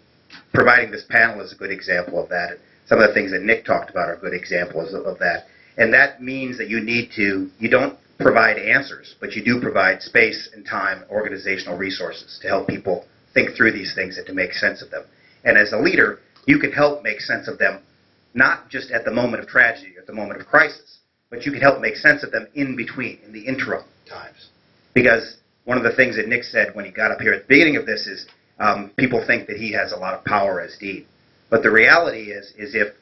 providing this panel is a good example of that. Some of the things that Nick talked about are good examples of that. And that means that you don't provide answers, but you do provide space and time, organizational resources to help people think through these things and to make sense of them. And as a leader, you can help make sense of them, not just at the moment of tragedy, at the moment of crisis, but you can help make sense of them in between, in the interim times. Because one of the things that Nick said when he got up here at the beginning of this is people think that he has a lot of power as dean. But the reality is if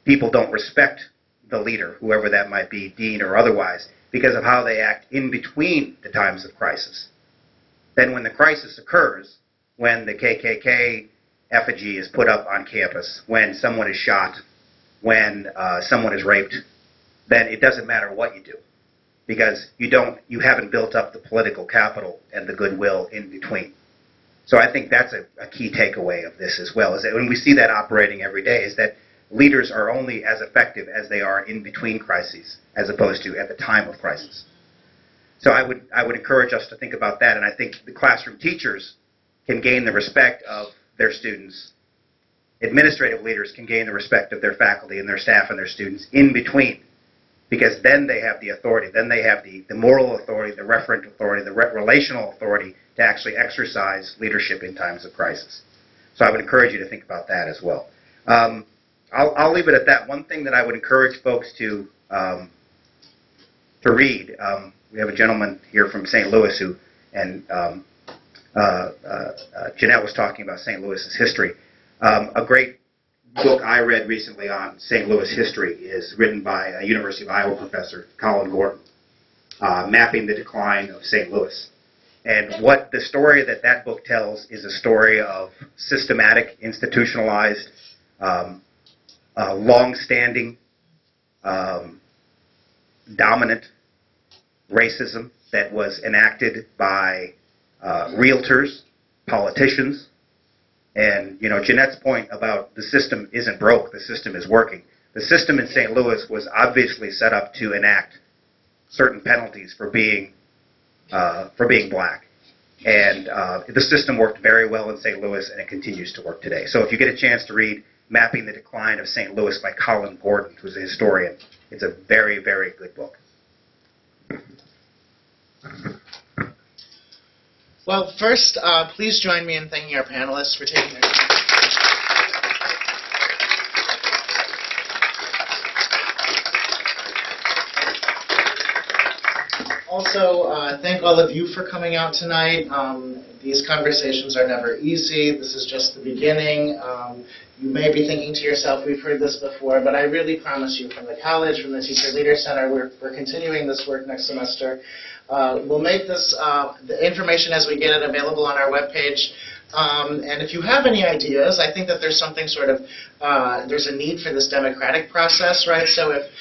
people don't respect the leader, whoever that might be, dean or otherwise, because of how they act in between the times of crisis. Then when the crisis occurs, when the KKK effigy is put up on campus, when someone is shot, when someone is raped, then it doesn't matter what you do, because you haven't built up the political capital and the goodwill in between. So I think that's a key takeaway of this as well, is that when we see that operating every day, is that leaders are only as effective as they are in between crises, as opposed to at the time of crisis. So I would encourage us to think about that, and I think the classroom teachers can gain the respect of their students. Administrative leaders can gain the respect of their faculty and their staff and their students in between, because then they have the authority, then they have the moral authority, the referent authority, the relational authority to actually exercise leadership in times of crisis. So I would encourage you to think about that as well. I'll leave it at that. One thing that I would encourage folks to read, we have a gentleman here from St. Louis who, and Jeanette was talking about St. Louis's history. A great book I read recently on St. Louis history is written by a University of Iowa professor, Colin Gordon, Mapping the Decline of St. Louis. And what the story that book tells is a story of systematic, institutionalized, long-standing, dominant racism that was enacted by realtors, politicians. And, you know, Jeanette's point about the system isn't broke, the system is working. The system in St. Louis was obviously set up to enact certain penalties for being black. And the system worked very well in St. Louis, and it continues to work today. So if you get a chance to read Mapping the Decline of St. Louis by Colin Gordon, who's a historian, it's a very, very good book. Well, first, please join me in thanking our panelists for taking their time. Also, thank all of you for coming out tonight. These conversations are never easy. This is just the beginning. You may be thinking to yourself, we've heard this before, but I really promise you, from the college, from the Teacher Leader Center, we're continuing this work next semester. We'll make this, the information as we get it, available on our webpage. And if you have any ideas, I think that there's something sort of, there's a need for this democratic process, right? So if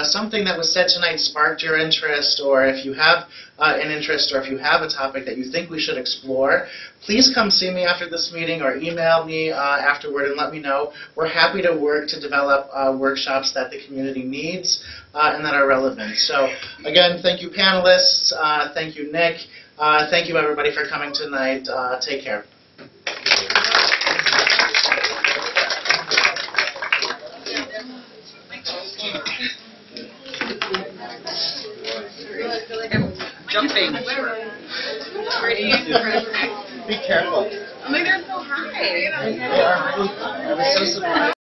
something that was said tonight sparked your interest, or if you have an interest, or if you have a topic that you think we should explore, please come see me after this meeting or email me afterward and let me know. We're happy to work to develop workshops that the community needs and that are relevant. So again, thank you panelists, thank you Nick, thank you everybody for coming tonight. Take care. Jumping. Be careful. Oh my God, they're so high. I was so surprised.